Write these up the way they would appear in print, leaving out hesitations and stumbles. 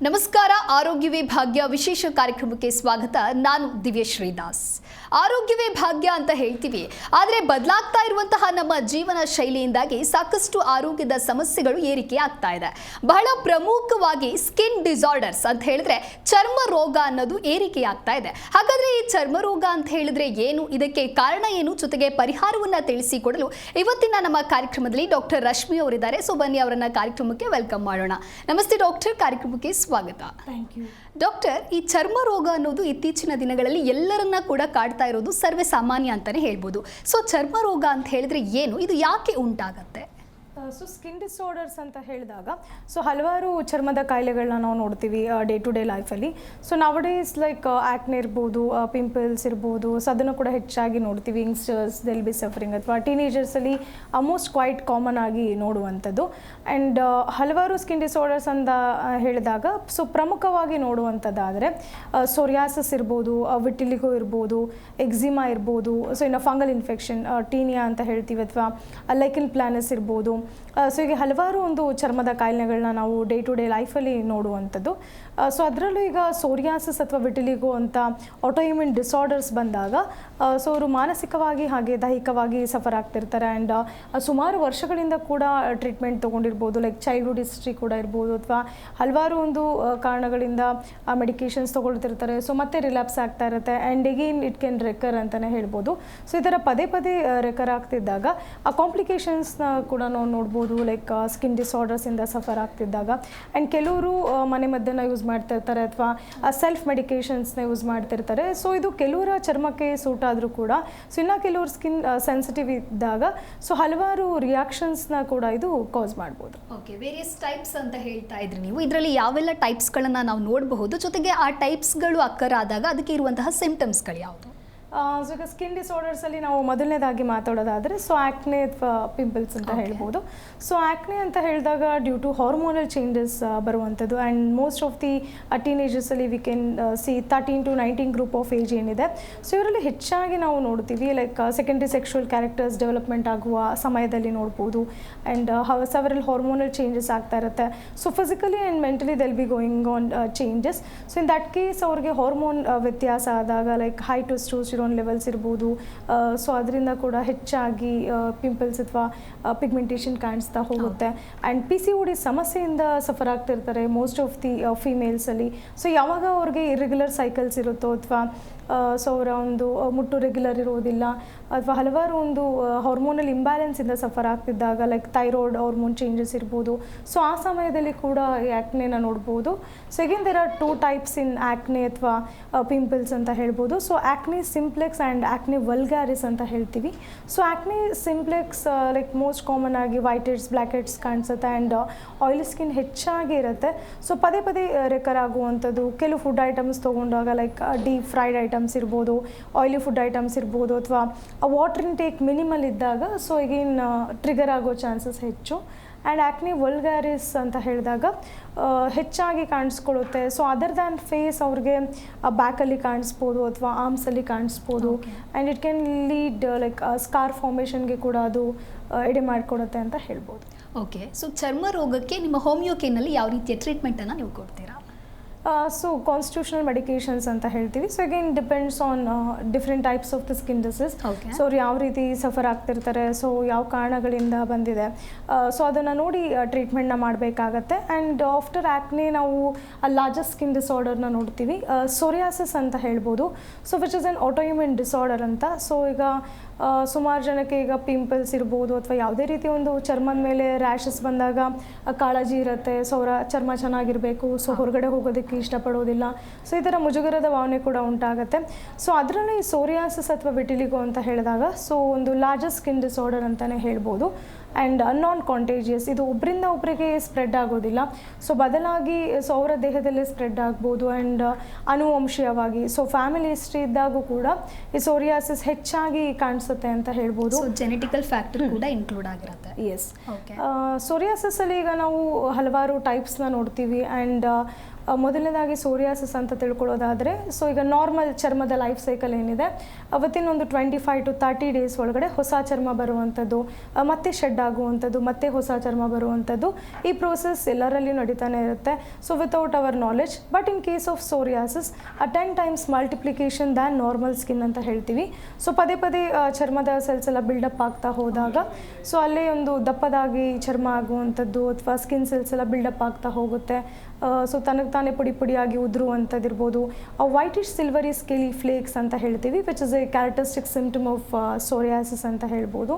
ನಮಸ್ಕಾರ. ಆರೋಗ್ಯವೇ ಭಾಗ್ಯ ವಿಶೇಷ ಕಾರ್ಯಕ್ರಮಕ್ಕೆ ಸ್ವಾಗತ. ನಾನು ದಿವ್ಯಶ್ರೀ ದಾಸ್. ಆರೋಗ್ಯವೇ ಭಾಗ್ಯ ಅಂತ ಹೇಳ್ತೀವಿ, ಆದರೆ ಬದಲಾಗ್ತಾ ಇರುವಂತಹ ನಮ್ಮ ಜೀವನ ಶೈಲಿಯಿಂದಾಗಿ ಸಾಕಷ್ಟು ಆರೋಗ್ಯದ ಸಮಸ್ಯೆಗಳು ಏರಿಕೆ ಆಗ್ತಾ ಇದೆ. ಬಹಳ ಪ್ರಮುಖವಾಗಿ ಸ್ಕಿನ್ ಡಿಸಾರ್ಡರ್ಸ್ ಅಂತ ಹೇಳಿದ್ರೆ ಚರ್ಮ ರೋಗ ಅನ್ನೋದು ಏರಿಕೆ ಆಗ್ತಾ ಇದೆ. ಹಾಗಾದ್ರೆ ಈ ಚರ್ಮ ರೋಗ ಅಂತ ಹೇಳಿದ್ರೆ ಏನು, ಇದಕ್ಕೆ ಕಾರಣ ಏನು, ಜೊತೆಗೆ ಪರಿಹಾರವನ್ನ ತಿಳಿಸಿಕೊಡಲು ಇವತ್ತಿನ ನಮ್ಮ ಕಾರ್ಯಕ್ರಮದಲ್ಲಿ ಡಾಕ್ಟರ್ ರಶ್ಮಿ ಅವರಿದ್ದಾರೆ. ಸೊ ಬನ್ನಿ ಅವರನ್ನ ಕಾರ್ಯಕ್ರಮಕ್ಕೆ ವೆಲ್ಕಮ್ ಮಾಡೋಣ. ನಮಸ್ತೆ ಡಾಕ್ಟರ್, ಕಾರ್ಯಕ್ರಮಕ್ಕೆ ಸ್ವಾಗತ. ಥ್ಯಾಂಕ್ ಯು ಡಾಕ್ಟರ್, ಈ ಚರ್ಮ ರೋಗ ಅನ್ನೋದು ಇತ್ತೀಚಿನ ದಿನಗಳಲ್ಲಿ ಎಲ್ಲರನ್ನ ಕೂಡ ಕಾಡ್ತಾ ಇರೋದು ಸರ್ವೇ ಸಾಮಾನ್ಯ ಅಂತಾನೆ ಹೇಳ್ಬೋದು. ಸೊ ಚರ್ಮ ರೋಗ ಅಂತ ಹೇಳಿದ್ರೆ ಏನು, ಇದು ಯಾಕೆ ಉಂಟಾಗತ್ತೆ? ಸೊ ಸ್ಕಿನ್ ಡಿಸಾರ್ಡರ್ಸ್ ಅಂತ ಹೇಳಿದಾಗ ಹಲವಾರು ಚರ್ಮದ ಕಾಯಿಲೆಗಳನ್ನ ನಾವು ನೋಡ್ತೀವಿ ಡೇ ಟು ಡೇ ಲೈಫಲ್ಲಿ. ಸೊ ನವಡೇಸ್ ಲೈಕ್ ಆ್ಯಕ್ನೆ ಇರ್ಬೋದು, ಪಿಂಪಲ್ಸ್ ಇರ್ಬೋದು, ಸೊ ಅದನ್ನು ಕೂಡ ಹೆಚ್ಚಾಗಿ ನೋಡ್ತೀವಿ. ಯಂಗ್ಸ್ಟರ್ಸ್ ದೆಲ್ ಬಿ ಸಫರಿಂಗ್ ಅಥವಾ ಟೀನೇಜರ್ಸಲ್ಲಿ ಆಲ್ಮೋಸ್ಟ್ ಕ್ವೈಟ್ ಕಾಮನ್ ಆಗಿ ನೋಡುವಂಥದ್ದು. ಆ್ಯಂಡ್ ಹಲವಾರು ಸ್ಕಿನ್ ಡಿಸಾರ್ಡರ್ಸ್ ಅಂತ ಹೇಳಿದಾಗ ಪ್ರಮುಖವಾಗಿ ನೋಡುವಂಥದ್ದಾದರೆ ಸೋರಿಯಾಸಿಸ್ ಇರ್ಬೋದು, ವಿಟಿಲಿಗೋ ಇರ್ಬೋದು, ಎಕ್ಸಿಮಾ ಇರ್ಬೋದು, ಸೊ ಇನ್ನು ಫಂಗಲ್ ಇನ್ಫೆಕ್ಷನ್ ಟೀನಿಯಾ ಅಂತ ಹೇಳ್ತೀವಿ, ಅಥವಾ ಲೈಕನ್ ಪ್ಲಾನಸ್ ಇರ್ಬೋದು. ಸೊ ಈಗ ಹಲವಾರು ಒಂದು ಚರ್ಮದ ಕಾಯಿಲೆಗಳನ್ನ ನಾವು ಡೇ ಟು ಡೇ ಲೈಫಲ್ಲಿ ನೋಡುವಂಥದ್ದು. ಸೊ ಅದರಲ್ಲೂ ಈಗ ಸೋರಿಯಾಸಿಸ್ ಅಥವಾ ವಿಟಿಲಿಗೋ ಅಂತ ಆಟೋಇಮ್ಯೂನ್ ಡಿಸಾರ್ಡರ್ಸ್ ಬಂದಾಗ ಸೊ ಅವರು ಮಾನಸಿಕವಾಗಿ ಹಾಗೆ ದೈಹಿಕವಾಗಿ ಸಫರ್ ಆಗ್ತಿರ್ತಾರೆ. ಆ್ಯಂಡ್ ಸುಮಾರು ವರ್ಷಗಳಿಂದ ಕೂಡ ಟ್ರೀಟ್ಮೆಂಟ್ ತೊಗೊಂಡಿರ್ಬೋದು, ಲೈಕ್ ಚೈಲ್ಡ್ಹುಡ್ ಹಿಸ್ಟ್ರಿ ಕೂಡ ಇರ್ಬೋದು, ಅಥವಾ ಹಲವಾರು ಒಂದು ಕಾರಣಗಳಿಂದ ಮೆಡಿಕೇಷನ್ಸ್ ತೊಗೊಳ್ತಿರ್ತಾರೆ. ಸೊ ಮತ್ತೆ ರಿಲ್ಯಾಪ್ಸ್ ಆಗ್ತಾ ಇರುತ್ತೆ, ಆ್ಯಂಡ್ ಎಗೇನ್ ಇಟ್ ಕ್ಯಾನ್ ರೆಕರ್ ಅಂತಲೇ ಹೇಳ್ಬೋದು. ಸೊ ಈ ಥರ ಪದೇ ಪದೇ ರೆಕರ್ ಆಗ್ತಿದ್ದಾಗ ಆ ಕಾಂಪ್ಲಿಕೇಶನ್ಸ್ನ ಕೂಡ ನಾವು ನೋಡ್ಬೋದು, ಲೈಕ್ ಸ್ಕಿನ್ ಡಿಸಾರ್ಡರ್ಸಿಂದ ಸಫರ್ ಆಗ್ತಿದ್ದಾಗ. ಆ್ಯಂಡ್ ಕೆಲವರು ಮನೆಮದ್ದನ್ನು ಯೂಸ್ ಮಾಡ್ತಿರ್ತಾರೆ ಅಥವಾ ಸೆಲ್ಫ್ ಮೆಡಿಕೇಷನ್ಸ್ನ ಯೂಸ್ ಮಾಡ್ತಿರ್ತಾರೆ. ಸೊ ಇದು ಕೆಲವರ ಚರ್ಮಕ್ಕೆ ಸೂಟ್ ಆದರೂ ಕೂಡ ಸೊ ಇನ್ನು ಕೆಲವರು ಸ್ಕಿನ್ ಸೆನ್ಸಿಟಿವ್ ಇದ್ದಾಗ ಸೊ ಹಲವಾರು ರಿಯಾಕ್ಷನ್ಸ್ನ ಕೂಡ ಇದು ಕಾಸ್ ಮಾಡ್ಬೋದು. ಓಕೆ, ವೇರಿಯಸ್ ಟೈಪ್ಸ್ ಅಂತ ಹೇಳ್ತಾ ಇದ್ರಿ ನೀವು. ಇದರಲ್ಲಿ ಯಾವೆಲ್ಲ ಟೈಪ್ಸ್ಗಳನ್ನು ನಾವು ನೋಡಬಹುದು, ಜೊತೆಗೆ ಆ ಟೈಪ್ಸ್ಗಳು ಅಕ್ಕರ್ ಆದಾಗ ಅದಕ್ಕೆ ಇರುವಂತಹ ಸಿಂಪ್ಟಮ್ಸ್ಗಳು ಯಾವುದು? ಸೊ ಈಗ ಸ್ಕಿನ್ ಡಿಸಾರ್ಡರ್ಸಲ್ಲಿ ನಾವು ಮೊದಲನೇದಾಗಿ ಮಾತಾಡೋದಾದರೆ ಸೊ ಆ್ಯಕ್ನೆ ಅಥವಾ ಪಿಂಪಲ್ಸ್ ಅಂತ ಹೇಳ್ಬೋದು. ಸೊ ಆ್ಯಕ್ನೆ ಅಂತ ಹೇಳಿದಾಗ ಡ್ಯೂ ಟು ಹಾರ್ಮೋನಲ್ ಚೇಂಜಸ್ ಬರುವಂಥದ್ದು. ಆ್ಯಂಡ್ ಮೋಸ್ಟ್ ಆಫ್ ದಿ ಟೀನೇಜರ್ಸಲ್ಲಿ we can see 13 to 19 group of age ಏನಿದೆ, ಸೊ ಇವರಲ್ಲಿ ಹೆಚ್ಚಾಗಿ ನಾವು ನೋಡ್ತೀವಿ like secondary sexual characters development ಆಗುವ ಸಮಯದಲ್ಲಿ ನೋಡ್ಬೋದು. ಆ್ಯಂಡ್ ಸೆವರಲ್ ಹಾರ್ಮೋನಲ್ ಚೇಂಜಸ್ ಆಗ್ತಾ ಇರುತ್ತೆ. So physically and mentally there'll be going on changes. So in that case ಅವ್ರಿಗೆ ಹಾರ್ಮೋನ್ ವ್ಯತ್ಯಾಸ ಆದಾಗ ಲೈಕ್ ಹೈ ಟೆಸ್ಟೋಸ್ಟೆರಾನ್ ಲೆವೆಲ್ಸ್ ಇರ್ಬೋದು, ಸೊ ಅದರಿಂದ ಕೂಡ ಹೆಚ್ಚಾಗಿ ಪಿಂಪಲ್ಸ್ ಅಥವಾ ಪಿಗ್ಮೆಂಟೇಷನ್ ಕಾಣಿಸ್ತಾ ಹೋಗುತ್ತೆ. ಆ್ಯಂಡ್ PCOD ಸಮಸ್ಯೆಯಿಂದ ಸಫರ್ ಆಗ್ತಿರ್ತಾರೆ ಮೋಸ್ಟ್ ಆಫ್ ದಿ ಫೀಮೇಲ್ಸಲ್ಲಿ. ಸೊ ಯಾವಾಗ ಅವ್ರಿಗೆ ಇರ್ರೆಗ್ಯುಲರ್ ಸೈಕಲ್ಸ್ ಇರುತ್ತೋ ಅಥವಾ ಸೊ ಅವರ ಒಂದು ಮುಟ್ಟು ರೆಗ್ಯುಲರ್ ಇರೋದಿಲ್ಲ ಅಥವಾ ಹಲವಾರು ಒಂದು ಹಾರ್ಮೋನಲ್ ಇಂಬ್ಯಾಲೆನ್ಸಿಂದ ಸಫರ್ ಆಗ್ತಿದ್ದಾಗ ಲೈಕ್ ಥೈರಾಯ್ಡ್ ಹಾರ್ಮೋನ್ ಚೇಂಜಸ್ ಇರ್ಬೋದು, ಸೊ ಆ ಸಮಯದಲ್ಲಿ ಕೂಡ ಆ್ಯಕ್ನೆನ ನೋಡ್ಬೋದು. So again there are 2 types in acne ಅಥವಾ ಪಿಂಪಲ್ಸ್ ಅಂತ ಹೇಳ್ಬೋದು. So acne simplex and acne vulgaris ಅಂತ ಹೇಳ್ತೀವಿ. So acne simplex like most common ಆಗಿ ವೈಟ್ ಹೆಡ್ಸ್, ಬ್ಲ್ಯಾಕ್ ಹೆಡ್ಸ್ ಕಾಣಿಸುತ್ತೆ. ಆ್ಯಂಡ್ ಆಯಿಲಿ ಸ್ಕಿನ್ ಹೆಚ್ಚಾಗಿ ಇರುತ್ತೆ. ಸೊ ಪದೇ ಪದೇ ರೆಕರ್ ಆಗುವಂಥದ್ದು. ಕೆಲವು ಫುಡ್ ಐಟಮ್ಸ್ ತೊಗೊಂಡಾಗ ಲೈಕ್ ಡೀಪ್ ಫ್ರೈಡ್ ಐಟಮ್ಸ್ ಇರ್ಬೋದು, ಆಯಿಲಿ ಫುಡ್ ಐಟಮ್ಸ್ ಇರ್ಬೋದು, ಅಥವಾ ವಾಟರ್ ಇಂಟೇಕ್ ಮಿನಿಮಲ್ ಇದ್ದಾಗ ಸೊ ಈಗೇನ್ ಟ್ರಿಗರ್ ಆಗೋ ಚಾನ್ಸಸ್ ಹೆಚ್ಚು. ಆ್ಯಂಡ್ ಆ್ಯಕ್ನೆ ವಲ್ಗ್ಯಾರಿಸ್ ಅಂತ ಹೇಳಿದಾಗ ಹೆಚ್ಚಾಗಿ ಕಾಣಿಸ್ಕೊಳ್ಳುತ್ತೆ. ಸೊ ಅದರ್ ದ್ಯಾನ್ ಫೇಸ್ ಅವ್ರಿಗೆ ಬ್ಯಾಕಲ್ಲಿ ಕಾಣಿಸ್ಬೋದು ಅಥವಾ ಆರ್ಮ್ಸಲ್ಲಿ ಕಾಣಿಸ್ಬೋದು. And it can lead like scar ಫಾರ್ಮೇಷನ್ಗೆ ಕೂಡ ಅದು ಎಡೆ ಮಾಡಿಕೊಡುತ್ತೆ ಅಂತ ಹೇಳ್ಬೋದು. ಓಕೆ, ಸೊ ಚರ್ಮ ರೋಗಕ್ಕೆ ನಿಮ್ಮ ಹೋಮಿಯೋಕೇನಲ್ಲಿ ಯಾವ ರೀತಿಯ ಟ್ರೀಟ್ಮೆಂಟನ್ನು ನೀವು ಕೊಡ್ತೀರಾ? ಸೊ ಕಾನ್ಸ್ಟಿಟ್ಯೂಷನಲ್ ಮೆಡಿಕೇಷನ್ಸ್ ಅಂತ ಹೇಳ್ತೀವಿ. So again depends on different types of the skin disease. So ಅವ್ರು ಯಾವ ರೀತಿ ಸಫರ್ ಆಗ್ತಿರ್ತಾರೆ, ಸೊ ಯಾವ ಕಾರಣಗಳಿಂದ ಬಂದಿದೆ, ಸೊ ಅದನ್ನು ನೋಡಿ ಟ್ರೀಟ್ಮೆಂಟ್ನ ಮಾಡಬೇಕಾಗತ್ತೆ. ಆ್ಯಂಡ್ ಆಫ್ಟರ್ ಆ್ಯಕ್ನೆ ನಾವು ಲಾರ್ಜೆಸ್ಟ್ ಸ್ಕಿನ್ ಡಿಸಾರ್ಡರ್ನ ನೋಡ್ತೀವಿ, ಸೋರಿಯಾಸಿಸ್ ಅಂತ ಹೇಳ್ಬೋದು. So which is N autoimmune disorder ಅಂತ. ಸೊ ಈಗ ಸುಮಾರು ಜನಕ್ಕೆ ಈಗ ಪಿಂಪಲ್ಸ್ ಇರ್ಬೋದು ಅಥವಾ ಯಾವುದೇ ರೀತಿ ಒಂದು ಚರ್ಮದ ಮೇಲೆ ರ್ಯಾಷಸ್ ಬಂದಾಗ ಕಾಳಜಿ ಇರುತ್ತೆ. ಸೊ ಅವರ ಚರ್ಮ ಚೆನ್ನಾಗಿರಬೇಕು, ಸೊ ಹೊರಗಡೆ ಹೋಗೋದಕ್ಕೆ ಇಷ್ಟಪಡೋದಿಲ್ಲ. ಸೊ ಈ ಥರ ಮುಜುಗರದ ಭಾವನೆ ಕೂಡ ಉಂಟಾಗುತ್ತೆ. ಸೊ ಅದರಲ್ಲಿ ಸೋರಿಯಾಸಿಸ್ ಅಥವಾ ವಿಟಿಲಿಗೋ ಅಂತ ಹೇಳಿದಾಗ ಸೊ ಒಂದು ಲಾರ್ಜೆಸ್ಟ್ ಸ್ಕಿನ್ ಡಿಸಾರ್ಡರ್ ಅಂತಲೇ ಹೇಳ್ಬೋದು. ಆ್ಯಂಡ್ ನಾನ್ ಕಾಂಟೇಜಿಯಸ್, ಇದು ಒಬ್ಬರಿಂದ ಒಬ್ಬರಿಗೆ ಸ್ಪ್ರೆಡ್ ಆಗೋದಿಲ್ಲ. ಸೊ ಬದಲಾಗಿ ಸೊ ಅವರ ದೇಹದಲ್ಲಿ ಸ್ಪ್ರೆಡ್ ಆಗ್ಬೋದು. ಆ್ಯಂಡ್ ಅನುವಂಶೀಯವಾಗಿ ಸೊ ಫ್ಯಾಮಿಲಿ ಹಿಸ್ಟ್ರಿ ಇದ್ದಾಗೂ ಕೂಡ ಈ ಸೋರಿಯಾಸಿಸ್ ಹೆಚ್ಚಾಗಿ ಕಾಣಿಸುತ್ತೆ ಅಂತ ಹೇಳ್ಬೋದು. ಜೆನೆಟಿಕಲ್ ಫ್ಯಾಕ್ಟರ್ ಕೂಡ ಇನ್ಕ್ಲೂಡ್ ಆಗಿರುತ್ತೆ. ಎಸ್, ಸೋರಿಯಾಸಿಸಲ್ಲಿ ಈಗ ನಾವು ಹಲವಾರು ಟೈಪ್ಸ್ನ ನೋಡ್ತೀವಿ. ಆ್ಯಂಡ್ ಮೊದಲನೇದಾಗಿ ಸೋರಿಯಾಸಿಸ್ ಅಂತ ತಿಳ್ಕೊಳ್ಳೋದಾದರೆ, ಸೊ ಈಗ ನಾರ್ಮಲ್ ಚರ್ಮದ ಲೈಫ್ ಸೈಕಲ್ ಏನಿದೆ, ಅವತ್ತಿನ ಒಂದು 25 to 30 ಡೇಸ್ ಒಳಗಡೆ ಹೊಸ ಚರ್ಮ ಬರುವಂಥದ್ದು, ಮತ್ತೆ ಶೆಡ್ ಆಗುವಂಥದ್ದು, ಮತ್ತೆ ಹೊಸ ಚರ್ಮ ಬರುವಂಥದ್ದು, ಈ ಪ್ರೋಸೆಸ್ ಎಲ್ಲರಲ್ಲಿಯೂ ನಡೀತಾನೆ ಇರುತ್ತೆ. So without our knowledge. But in case of psoriasis 10 times multiplication than normal skin ಅಂತ ಹೇಳ್ತೀವಿ. ಸೊ ಪದೇ ಪದೇ ಚರ್ಮದ ಸೆಲ್ಸ್ ಎಲ್ಲ ಬಿಲ್ಡಪ್ ಆಗ್ತಾ ಹೋದಾಗ ಸೊ ಅಲ್ಲೇ ಒಂದು ದಪ್ಪದಾಗಿ ಚರ್ಮ ಆಗುವಂಥದ್ದು ಅಥವಾ ಸ್ಕಿನ್ ಸೆಲ್ಸ್ ಎಲ್ಲ ಬಿಲ್ಡಪ್ ಆಗ್ತಾ ಹೋಗುತ್ತೆ. ಸೊ ತನಗೆ ತಾನೇ ಪುಡಿ ಪುಡಿಯಾಗಿ ಉದುರುವಂಥದ್ದಿರ್ಬೋದು. ವೈಟಿಶ್ ಸಿಲ್ವರಿ ಸ್ಕೇಲಿ ಫ್ಲೇಕ್ಸ್ ಅಂತ ಹೇಳ್ತೀವಿ, which is A characteristic symptom of psoriasis ಅಂತ ಹೇಳ್ಬೋದು.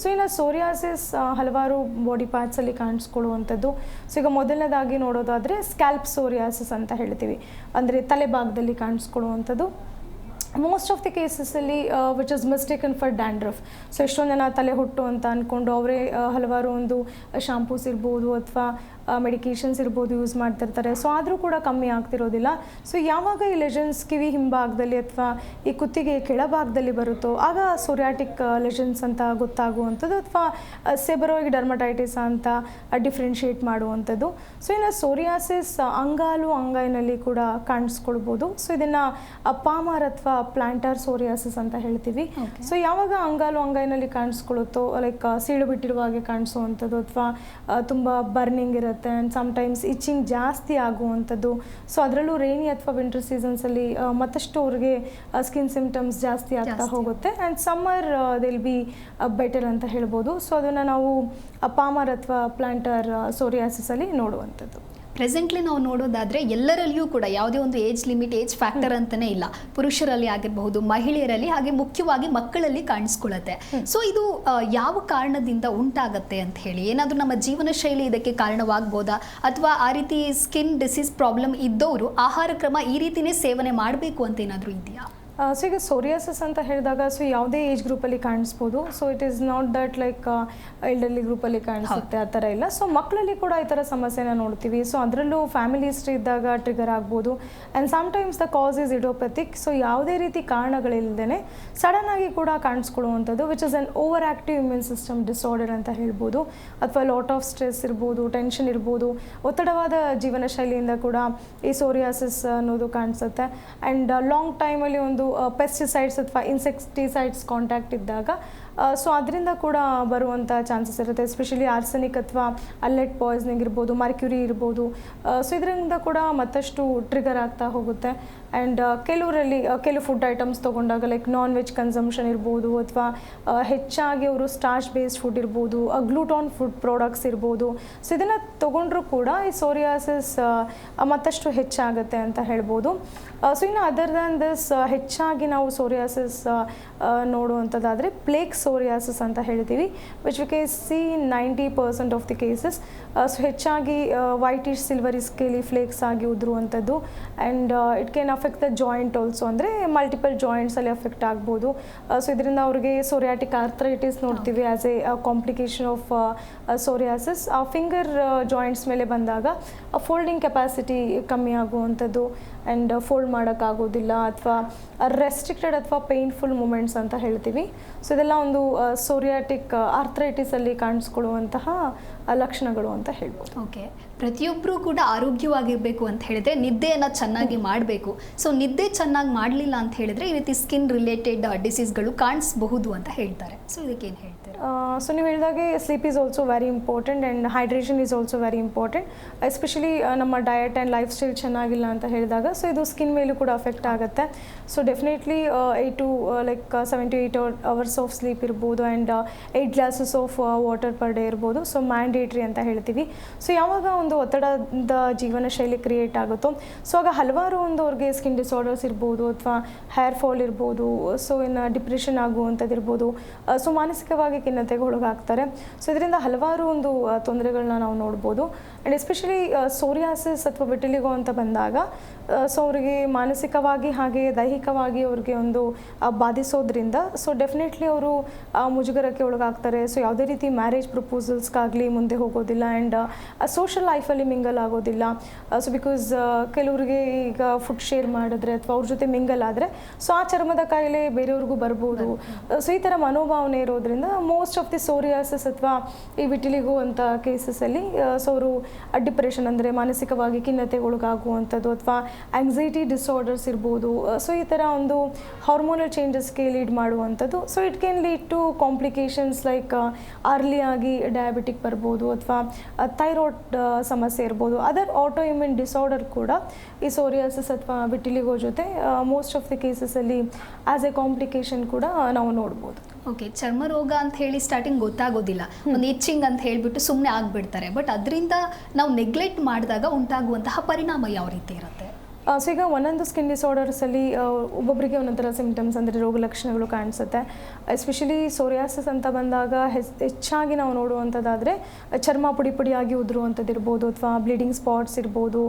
ಸೊ ಇನ್ನು ಸೋರಿಯಾಸಿಸ್ ಹಲವಾರು ಬಾಡಿ ಪಾರ್ಟ್ಸಲ್ಲಿ ಕಾಣಿಸ್ಕೊಳ್ಳುವಂಥದ್ದು. ಸೊ ಈಗ ಮೊದಲನೇದಾಗಿ ನೋಡೋದಾದರೆ ಸ್ಕ್ಯಾಲ್ಪ್ ಸೋರಿಯಾಸಿಸ್ ಅಂತ ಹೇಳ್ತೀವಿ, ಅಂದರೆ ತಲೆ ಭಾಗದಲ್ಲಿ ಕಾಣಿಸ್ಕೊಳ್ಳುವಂಥದ್ದು. ಮೋಸ್ಟ್ ಆಫ್ ದಿ ಕೇಸಸಲ್ಲಿ which is mistaken for dandruff. So ಎಷ್ಟೊಂದು ಜನ ತಲೆ ಹುಟ್ಟು ಅಂತ ಅಂದ್ಕೊಂಡು ಅವರೇ ಹಲವಾರು ಒಂದು ಶಾಂಪೂಸ್ ಇರ್ಬೋದು ಅಥವಾ ಮೆಡಿಕೇಷನ್ಸ್ ಇರ್ಬೋದು ಯೂಸ್ ಮಾಡ್ತಿರ್ತಾರೆ. ಸೊ ಆದರೂ ಕೂಡ ಕಮ್ಮಿ ಆಗ್ತಿರೋದಿಲ್ಲ. ಸೊ ಯಾವಾಗ ಈ ಲೆಷನ್ಸ್ ಕಿವಿ ಹಿಂಭಾಗದಲ್ಲಿ ಅಥವಾ ಈ ಕುತ್ತಿಗೆ ಕೆಳಭಾಗದಲ್ಲಿ ಬರುತ್ತೋ ಆಗ ಸೋರಿಯಾಟಿಕ್ ಲೆಷನ್ಸ್ ಅಂತ ಗೊತ್ತಾಗುವಂಥದ್ದು, ಅಥವಾ ಸೆಬರೋಯಿಕ್ ಡರ್ಮಟೈಟಿಸ್ ಅಂತ ಡಿಫ್ರೆನ್ಷಿಯೇಟ್ ಮಾಡುವಂಥದ್ದು. ಸೊ ಇನ್ನು ಸೋರಿಯಾಸಿಸ್ ಅಂಗಾಲು ಅಂಗೈನಲ್ಲಿ ಕೂಡ ಕಾಣಿಸ್ಕೊಳ್ಬೋದು. ಸೊ ಇದನ್ನು ಪಾಮರ್ ಅಥವಾ ಪ್ಲಾಂಟರ್ ಸೋರಿಯಾಸಿಸ್ ಅಂತ ಹೇಳ್ತೀವಿ. ಸೊ ಯಾವಾಗ ಅಂಗಾಲು ಅಂಗೈನಲ್ಲಿ ಕಾಣಿಸ್ಕೊಳ್ಳುತ್ತೋ, ಲೈಕ್ ಸೀಳು ಬಿಟ್ಟಿರುವ ಹಾಗೆ ಕಾಣಿಸುವಂಥದ್ದು ಅಥವಾ ತುಂಬ ಬರ್ನಿಂಗ್ ಇರುತ್ತೆ ಆ್ಯಂಡ್ ಸಮ್ಟೈಮ್ಸ್ ಇಚ್ಚಿಂಗ್ ಜಾಸ್ತಿ ಆಗುವಂಥದ್ದು. ಸೊ ಅದರಲ್ಲೂ ರೈನಿ ಅಥವಾ ವಿಂಟರ್ ಸೀಸನ್ಸಲ್ಲಿ ಮತ್ತಷ್ಟು ಅವ್ರಿಗೆ ಸ್ಕಿನ್ ಸಿಮ್ಟಮ್ಸ್ ಜಾಸ್ತಿ ಆಗ್ತಾ ಹೋಗುತ್ತೆ. And summer will be better ಅಂತ ಹೇಳ್ಬೋದು. ಸೊ ಅದನ್ನು ನಾವು ಪಾಮರ್ ಅಥವಾ ಪ್ಲಾಂಟರ್ ಸೋರಿಯಾಸಿಸಲ್ಲಿ ನೋಡುವಂಥದ್ದು. ಪ್ರೆಸೆಂಟ್ಲಿ ನಾವು ನೋಡೋದಾದರೆ ಎಲ್ಲರಲ್ಲಿಯೂ ಕೂಡ ಯಾವುದೇ ಒಂದು ಏಜ್ ಲಿಮಿಟ್, ಏಜ್ ಫ್ಯಾಕ್ಟರ್ ಅಂತಲೇ ಇಲ್ಲ. ಪುರುಷರಲ್ಲಿ ಆಗಿರಬಹುದು, ಮಹಿಳೆಯರಲ್ಲಿ, ಹಾಗೆ ಮುಖ್ಯವಾಗಿ ಮಕ್ಕಳಲ್ಲಿ ಕಾಣಿಸ್ಕೊಳ್ಳುತ್ತೆ. ಸೊ ಇದು ಯಾವ ಕಾರಣದಿಂದ ಉಂಟಾಗತ್ತೆ ಅಂತ ಹೇಳಿ, ಏನಾದರೂ ನಮ್ಮ ಜೀವನ ಶೈಲಿ ಇದಕ್ಕೆ ಕಾರಣವಾಗ್ಬೋದಾ, ಅಥವಾ ಆ ರೀತಿ ಸ್ಕಿನ್ ಡಿಸೀಸ್ ಪ್ರಾಬ್ಲಮ್ ಇದ್ದವರು ಆಹಾರ ಕ್ರಮ ಈ ರೀತಿಯೇ ಸೇವನೆ ಮಾಡಬೇಕು ಅಂತ ಏನಾದರೂ ಇದೆಯಾ? ಸೊ ಈಗ ಸೋರಿಯಾಸಿಸ್ ಅಂತ ಹೇಳಿದಾಗ ಸೊ ಯಾವುದೇ ಏಜ್ ಗ್ರೂಪಲ್ಲಿ ಕಾಣಿಸ್ಬೋದು. So it is not that like elderly ಗ್ರೂಪಲ್ಲಿ ಕಾಣಿಸುತ್ತೆ ಆ ಥರ ಇಲ್ಲ. ಸೊ ಮಕ್ಕಳಲ್ಲಿ ಕೂಡ ಈ ಥರ ಸಮಸ್ಯೆನ ನೋಡ್ತೀವಿ. ಸೊ ಅದರಲ್ಲೂ ಫ್ಯಾಮಿಲಿ ಹಿಸ್ಟ್ರಿ ಇದ್ದಾಗ ಟ್ರಿಗರ್ ಆಗ್ಬೋದು. And sometimes the cause is idiopathic. So ಯಾವುದೇ ರೀತಿ ಕಾರಣಗಳಿಲ್ಲದೇ ಸಡನ್ ಆಗಿ ಕೂಡ ಕಾಣಿಸ್ಕೊಳ್ಳುವಂಥದ್ದು, which is an over active immune system disorder ಅಂತ ಹೇಳ್ಬೋದು. ಅಥವಾ ಲಾಟ್ ಆಫ್ ಸ್ಟ್ರೆಸ್ ಇರ್ಬೋದು, ಟೆನ್ಷನ್ ಇರ್ಬೋದು, ಒತ್ತಡವಾದ ಜೀವನ ಶೈಲಿಯಿಂದ ಕೂಡ ಈ ಸೋರಿಯಾಸಿಸ್ ಅನ್ನೋದು ಕಾಣಿಸುತ್ತೆ. ಆ್ಯಂಡ್ ಲಾಂಗ್ ಟೈಮಲ್ಲಿ ಒಂದು ಪೆಸ್ಟಿಸೈಡ್ಸ್ ಅಥವಾ ಇನ್ಸೆಕ್ಟಿಸೈಡ್ಸ್ ಕಾಂಟ್ಯಾಕ್ಟ್ ಇದ್ದಾಗ ಸೊ ಅದರಿಂದ ಕೂಡ ಬರುವಂಥ ಚಾನ್ಸಸ್ ಇರುತ್ತೆ. ಎಸ್ಪೆಷಲಿ ಆರ್ಸೆನಿಕ್ ಅಥವಾ ಅಲ್ಲೆಟ್ ಪಾಯ್ಸನಿಂಗ್ ಇರ್ಬೋದು, ಮರ್ಕ್ಯುರಿ ಇರ್ಬೋದು. ಸೊ ಇದರಿಂದ ಕೂಡ ಮತ್ತಷ್ಟು ಟ್ರಿಗರ್ ಆಗ್ತಾ ಹೋಗುತ್ತೆ. ಆ್ಯಂಡ್ ಕೆಲವು ಫುಡ್ ಐಟಮ್ಸ್ ತೊಗೊಂಡಾಗ ಲೈಕ್ ನಾನ್ ವೆಜ್ ಕನ್ಸಂಪ್ಷನ್ ಇರ್ಬೋದು, ಅಥವಾ ಹೆಚ್ಚಾಗಿ ಅವರು ಸ್ಟಾರ್ಚ್ ಬೇಸ್ಡ್ ಫುಡ್ ಇರ್ಬೋದು, ಗ್ಲೂಟಾನ್ ಫುಡ್ ಪ್ರಾಡಕ್ಟ್ಸ್ ಇರ್ಬೋದು. ಸೊ ಇದನ್ನು ತೊಗೊಂಡ್ರೂ ಕೂಡ ಈ ಸೋರಿಯಾಸಿಸ್ ಮತ್ತಷ್ಟು ಹೆಚ್ಚಾಗುತ್ತೆ ಅಂತ ಹೇಳ್ಬೋದು. ಸೊ ಇನ್ನು ಅದರ್ ದ್ಯಾನ್ ದಿಸ್ ಹೆಚ್ಚಾಗಿ ನಾವು ಸೋರಿಯಾಸಿಸ್ ನೋಡುವಂಥದ್ದಾದರೆ ಪ್ಲೇಕ್ ಸೋರಿಯಾಸಿಸ್ ಅಂತ ಹೇಳ್ತೀವಿ, which we can see 90% of the cases. So ಹೆಚ್ಚಾಗಿ ವೈಟಿಶ್ ಸಿಲ್ವರಿ ಸ್ಕೇಲಿ ಫ್ಲೇಕ್ಸ್ ಆಗಿ ಉದುರುವಂಥದ್ದು. And it can affect the joint also, ಅಂದರೆ ಮಲ್ಟಿಪಲ್ ಜಾಯಿಂಟ್ಸಲ್ಲಿ ಅಫೆಕ್ಟ್ ಆಗ್ಬೋದು. ಸೊ ಇದರಿಂದ ಅವ್ರಿಗೆ ಸೋರಿಯಾಟಿಕ್ ಆರ್ಥರೈಟಿಸ್ ನೋಡ್ತೀವಿ as a complication of psoriasis. ಆ ಫಿಂಗರ್ ಜಾಯಿಂಟ್ಸ್ ಮೇಲೆ ಬಂದಾಗ ಫೋಲ್ಡಿಂಗ್ ಕೆಪಾಸಿಟಿ ಕಮ್ಮಿ ಆಗುವಂಥದ್ದು, ಆ್ಯಂಡ್ ಫೋಲ್ಡ್ ಮಾಡೋಕ್ಕಾಗೋದಿಲ್ಲ, ಅಥವಾ ರೆಸ್ಟ್ರಿಕ್ಟೆಡ್ ಅಥವಾ ಪೇನ್ಫುಲ್ ಮೂಮೆಂಟ್ಸ್ ಅಂತ ಹೇಳ್ತೀವಿ. ಸೊ ಇದೆಲ್ಲ ಒಂದು ಸೋರಿಯಾಟಿಕ್ ಆರ್ಥರೈಟಿಸಲ್ಲಿ ಕಾಣಿಸ್ಕೊಳ್ಳುವಂತಹ ಲಕ್ಷಣಗಳು ಅಂತ ಹೇಳ್ಬೋದು. ಓಕೆ, ಪ್ರತಿಯೊಬ್ಬರೂ ಕೂಡ ಆರೋಗ್ಯವಾಗಿರಬೇಕು ಅಂತ ಹೇಳಿದ್ರೆ ನಿದ್ದೆಯನ್ನು ಚೆನ್ನಾಗಿ ಮಾಡಬೇಕು. ಸೊ ನಿದ್ದೆ ಚೆನ್ನಾಗಿ ಮಾಡಲಿಲ್ಲ ಅಂತ ಹೇಳಿದ್ರೆ ಈ ರೀತಿ ಸ್ಕಿನ್ ರಿಲೇಟೆಡ್ ಡಿಸೀಸ್ಗಳು ಕಾಣಿಸಬಹುದು ಅಂತ ಹೇಳ್ತಾರೆ. ಸೊ ಇದಕ್ಕೇನು ಹೇಳ್ತಾರೆ? ಸೊ ನೀವು ಹೇಳಿದಾಗೆ sleep is also very important and hydration is also very important. Especially ನಮ್ಮ ಡಯಟ್ ಆ್ಯಂಡ್ ಲೈಫ್ ಸ್ಟೈಲ್ ಚೆನ್ನಾಗಿಲ್ಲ ಅಂತ ಹೇಳಿದಾಗ ಸೊ ಇದು ಸ್ಕಿನ್ ಮೇಲೂ ಕೂಡ ಅಫೆಕ್ಟ್ ಆಗುತ್ತೆ. So definitely 7 to 8 hours of sleep ಇರ್ಬೋದು, and 8 glasses of water per day ಇರ್ಬೋದು. ಸೊ ಮ್ಯಾಂಡೇಟ್ರಿ ಅಂತ ಹೇಳ್ತೀವಿ. ಸೊ ಯಾವಾಗ ಒಂದು ಒತ್ತಡದ ಜೀವನ ಶೈಲಿ ಕ್ರಿಯೇಟ್ ಆಗುತ್ತೋ ಸೊ ಆಗ ಹಲವಾರು ಒಂದು ಅವ್ರಿಗೆ ಸ್ಕಿನ್ ಡಿಸಾರ್ಡರ್ಸ್ ಇರ್ಬೋದು, ಅಥವಾ ಹೇರ್ ಫಾಲ್ ಇರ್ಬೋದು, ಸೊ ಇನ್ನು ಡಿಪ್ರೆಷನ್ ಆಗುವಂಥದ್ದು ಇರ್ಬೋದು, ಸೊ ಮಾನಸಿಕವಾಗಿ ಖಿನ್ನತೆಗೆ ಒಳಗಾಗ್ತಾರೆ. ಸೊ ಇದರಿಂದ ಹಲವಾರು ಒಂದು ತೊಂದರೆಗಳನ್ನ ನಾವು ನೋಡ್ಬೋದು. ಆ್ಯಂಡ್ ಎಸ್ಪೆಷಲಿ ಸೋರಿಯಾಸಿಸ್ ಅಥವಾ ವಿಟಿಲಿಗೋ ಅಂತ ಬಂದಾಗ ಸೊ ಅವರಿಗೆ ಮಾನಸಿಕವಾಗಿ ಹಾಗೆ ದೈಹಿಕವಾಗಿ ಅವ್ರಿಗೆ ಒಂದು ಬಾಧಿಸೋದ್ರಿಂದ ಸೊ ಡೆಫಿನೆಟ್ಲಿ ಅವರು ಮುಜುಗರಕ್ಕೆ ಒಳಗಾಗ್ತಾರೆ. ಸೊ ಯಾವುದೇ ರೀತಿ ಮ್ಯಾರೇಜ್ ಪ್ರಪೋಸಲ್ಸ್ಗಾಗಲಿ ಮುಂದೆ ಹೋಗೋದಿಲ್ಲ, ಆ್ಯಂಡ್ ಸೋಷಲ್ ಲೈಫಲ್ಲಿ ಮಿಂಗಲ್ ಆಗೋದಿಲ್ಲ. ಸೊ ಬಿಕಾಸ್ ಕೆಲವರಿಗೆ ಈಗ ಫುಡ್ ಶೇರ್ ಮಾಡಿದ್ರೆ ಅಥವಾ ಅವ್ರ ಜೊತೆ ಮಿಂಗಲ್ ಆದರೆ ಸೊ ಆ ಚರ್ಮದ ಕಾಯಿಲೆ ಬೇರೆಯವ್ರಿಗೂ ಬರ್ಬೋದು. ಸೊ ಈ ಥರ ಮನೋಭಾವನೆ ಇರೋದ್ರಿಂದ ಮೋಸ್ಟ್ ಆಫ್ ದಿ ಸೋರಿಯಾಸಿಸ್ ಅಥವಾ ಈ ವಿಟಿಲಿಗೋ ಅಂತ ಕೇಸಸಲ್ಲಿ ಸೊ ಅವರು ಡಿಪ್ರೆಷನ್ ಅಂದರೆ ಮಾನಸಿಕವಾಗಿ ಖಿನ್ನತೆಗೊಳಗಾಗುವಂಥದ್ದು ಅಥವಾ ಆಂಗ್ಸೈಟಿ ಡಿಸಾರ್ಡರ್ಸ್ ಇರ್ಬೋದು. ಸೊ ಈ ಥರ ಒಂದು ಹಾರ್ಮೋನಲ್ ಚೇಂಜಸ್ಗೆ ಲೀಡ್ ಮಾಡುವಂಥದ್ದು. So it can lead to complications like ಅರ್ಲಿಯಾಗಿ ಡಯಾಬಿಟಿಕ್ ಬರ್ಬೋದು ಅಥವಾ ಥೈರಾಯ್ಡ್ ಸಮಸ್ಯೆ ಇರ್ಬೋದು. ಅದರ್ ಆಟೋ ಇಮ್ಯೂನ್ ಡಿಸಾರ್ಡರ್ ಕೂಡ ಈ ಸೋರಿಯಾಸಿಸ್ ಅಥವಾ ವಿಟಿಲಿಗೋ ಜೊತೆ ಮೋಸ್ಟ್ ಆಫ್ ದಿ ಕೇಸಸಲ್ಲಿ ಆ್ಯಸ್ ಎ ಕಾಂಪ್ಲಿಕೇಶನ್ ಕೂಡ ನಾವು ನೋಡ್ಬೋದು. ಓಕೆ, ಚರ್ಮ ರೋಗ ಅಂತ ಹೇಳಿ ಸ್ಟಾರ್ಟಿಂಗ್ ಗೊತ್ತಾಗೋದಿಲ್ಲ, ಒಂದು ಇಚ್ಚಿಂಗ್ ಅಂತ ಹೇಳಿಬಿಟ್ಟು ಸುಮ್ಮನೆ ಆಗಿಬಿಡ್ತಾರೆ. ಬಟ್ ಅದರಿಂದ ನಾವು ನೆಗ್ಲೆಕ್ಟ್ ಮಾಡಿದಾಗ ಉಂಟಾಗುವಂತಹ ಪರಿಣಾಮ ಯಾವ ರೀತಿ ಇರುತ್ತೆ? ಸೊ ಈಗ ಒಂದೊಂದು ಸ್ಕಿನ್ ಡಿಸಾರ್ಡರ್ಸಲ್ಲಿ ಒಬ್ಬೊಬ್ಬರಿಗೆ ಒಂದೊಂಥರ ಸಿಂಪ್ಟಮ್ಸ್ ಅಂದರೆ ರೋಗ ಲಕ್ಷಣಗಳು ಕಾಣಿಸುತ್ತೆ. ಎಸ್ಪೆಷಲಿ ಸೋರಿಯಾಸಿಸ್ ಅಂತ ಬಂದಾಗ ಹೆಚ್ಚಾಗಿ ನಾವು ನೋಡುವಂಥದ್ದಾದರೆ ಚರ್ಮ ಪುಡಿ ಪುಡಿಯಾಗಿ ಉದುರುವಂಥದ್ದು ಇರ್ಬೋದು ಅಥವಾ ಬ್ಲೀಡಿಂಗ್ ಸ್ಪಾಟ್ಸ್ ಇರ್ಬೋದು.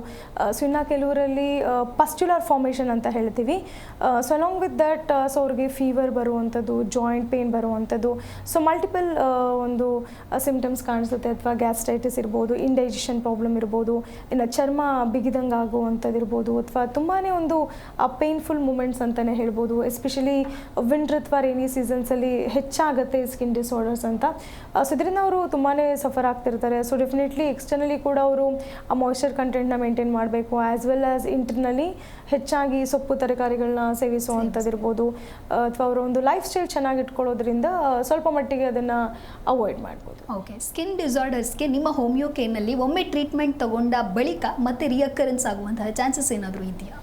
ಸೊ ಇನ್ನು ಕೆಲವರಲ್ಲಿ ಪಸ್ಟ್ಯುಲರ್ ಫಾರ್ಮೇಷನ್ ಅಂತ ಹೇಳ್ತೀವಿ. So along with that so ಅವ್ರಿಗೆ ಫೀವರ್ ಬರುವಂಥದ್ದು, ಜಾಯಿಂಟ್ ಪೇನ್ ಬರುವಂಥದ್ದು. ಸೊ ಮಲ್ಟಿಪಲ್ ಒಂದು ಸಿಂಪ್ಟಮ್ಸ್ ಕಾಣಿಸುತ್ತೆ. ಅಥವಾ ಗ್ಯಾಸ್ಟ್ರೈಟಿಸ್ ಇರ್ಬೋದು, ಇಂಡೈಜೆಷನ್ ಪ್ರಾಬ್ಲಮ್ ಇರ್ಬೋದು, ಇನ್ನು ಚರ್ಮ ಬಿಗಿದಂಗೆ ಆಗುವಂಥದ್ದು ಇರ್ಬೋದು, ಅಥವಾ ತುಂಬಾ ಒಂದು ಪೇನ್ಫುಲ್ ಮೂಮೆಂಟ್ಸ್ ಅಂತಲೇ ಹೇಳ್ಬೋದು. ಎಸ್ಪೆಷಲಿ ವಿಂಟರ್ ಅಥವಾ ರೈನಿ ಸೀಸನ್ಸಲ್ಲಿ ಹೆಚ್ಚಾಗುತ್ತೆ ಸ್ಕಿನ್ ಡಿಸಾರ್ಡರ್ಸ್ ಅಂತ. ಸೊ ಇದರಿಂದ ಅವರು ತುಂಬಾ ಸಫರ್ ಆಗ್ತಿರ್ತಾರೆ. ಸೊ ಡೆಫಿನೆಟ್ಲಿ ಎಕ್ಸ್ಟರ್ನಲಿ ಕೂಡ ಅವರು ಆ ಮಾಯ್ಶ್ಚರ್ ಕಂಟೆಂಟ್ನ ಮೇಂಟೈನ್ ಮಾಡಬೇಕು, ಆ್ಯಸ್ ವೆಲ್ ಆ್ಯಸ್ ಇಂಟರ್ನಲಿ ಹೆಚ್ಚಾಗಿ ಸೊಪ್ಪು ತರಕಾರಿಗಳನ್ನ ಸೇವಿಸುವಂಥದ್ದು ಇರ್ಬೋದು. ಅಥವಾ ಅವರ ಒಂದು ಲೈಫ್ ಸ್ಟೈಲ್ ಚೆನ್ನಾಗಿ ಇಟ್ಕೊಳ್ಳೋದ್ರಿಂದ ಸ್ವಲ್ಪ ಮಟ್ಟಿಗೆ ಅದನ್ನು ಅವಾಯ್ಡ್ ಮಾಡ್ಬೋದು. ಓಕೆ, ಸ್ಕಿನ್ ಡಿಸಾರ್ಡರ್ಸ್ಗೆ ನಿಮ್ಮ ಹೋಮಿಯೋ ಕೇರ್ನಲ್ಲಿ ಒಮ್ಮೆ ಟ್ರೀಟ್ಮೆಂಟ್ ತಗೊಂಡ ಬಳಿಕ ಮತ್ತೆ ರಿಯಕರೆನ್ಸ್ ಆಗುವಂತಹ ಚಾನ್ಸಸ್ ಏನಾದರೂ ಇದೆಯಾ?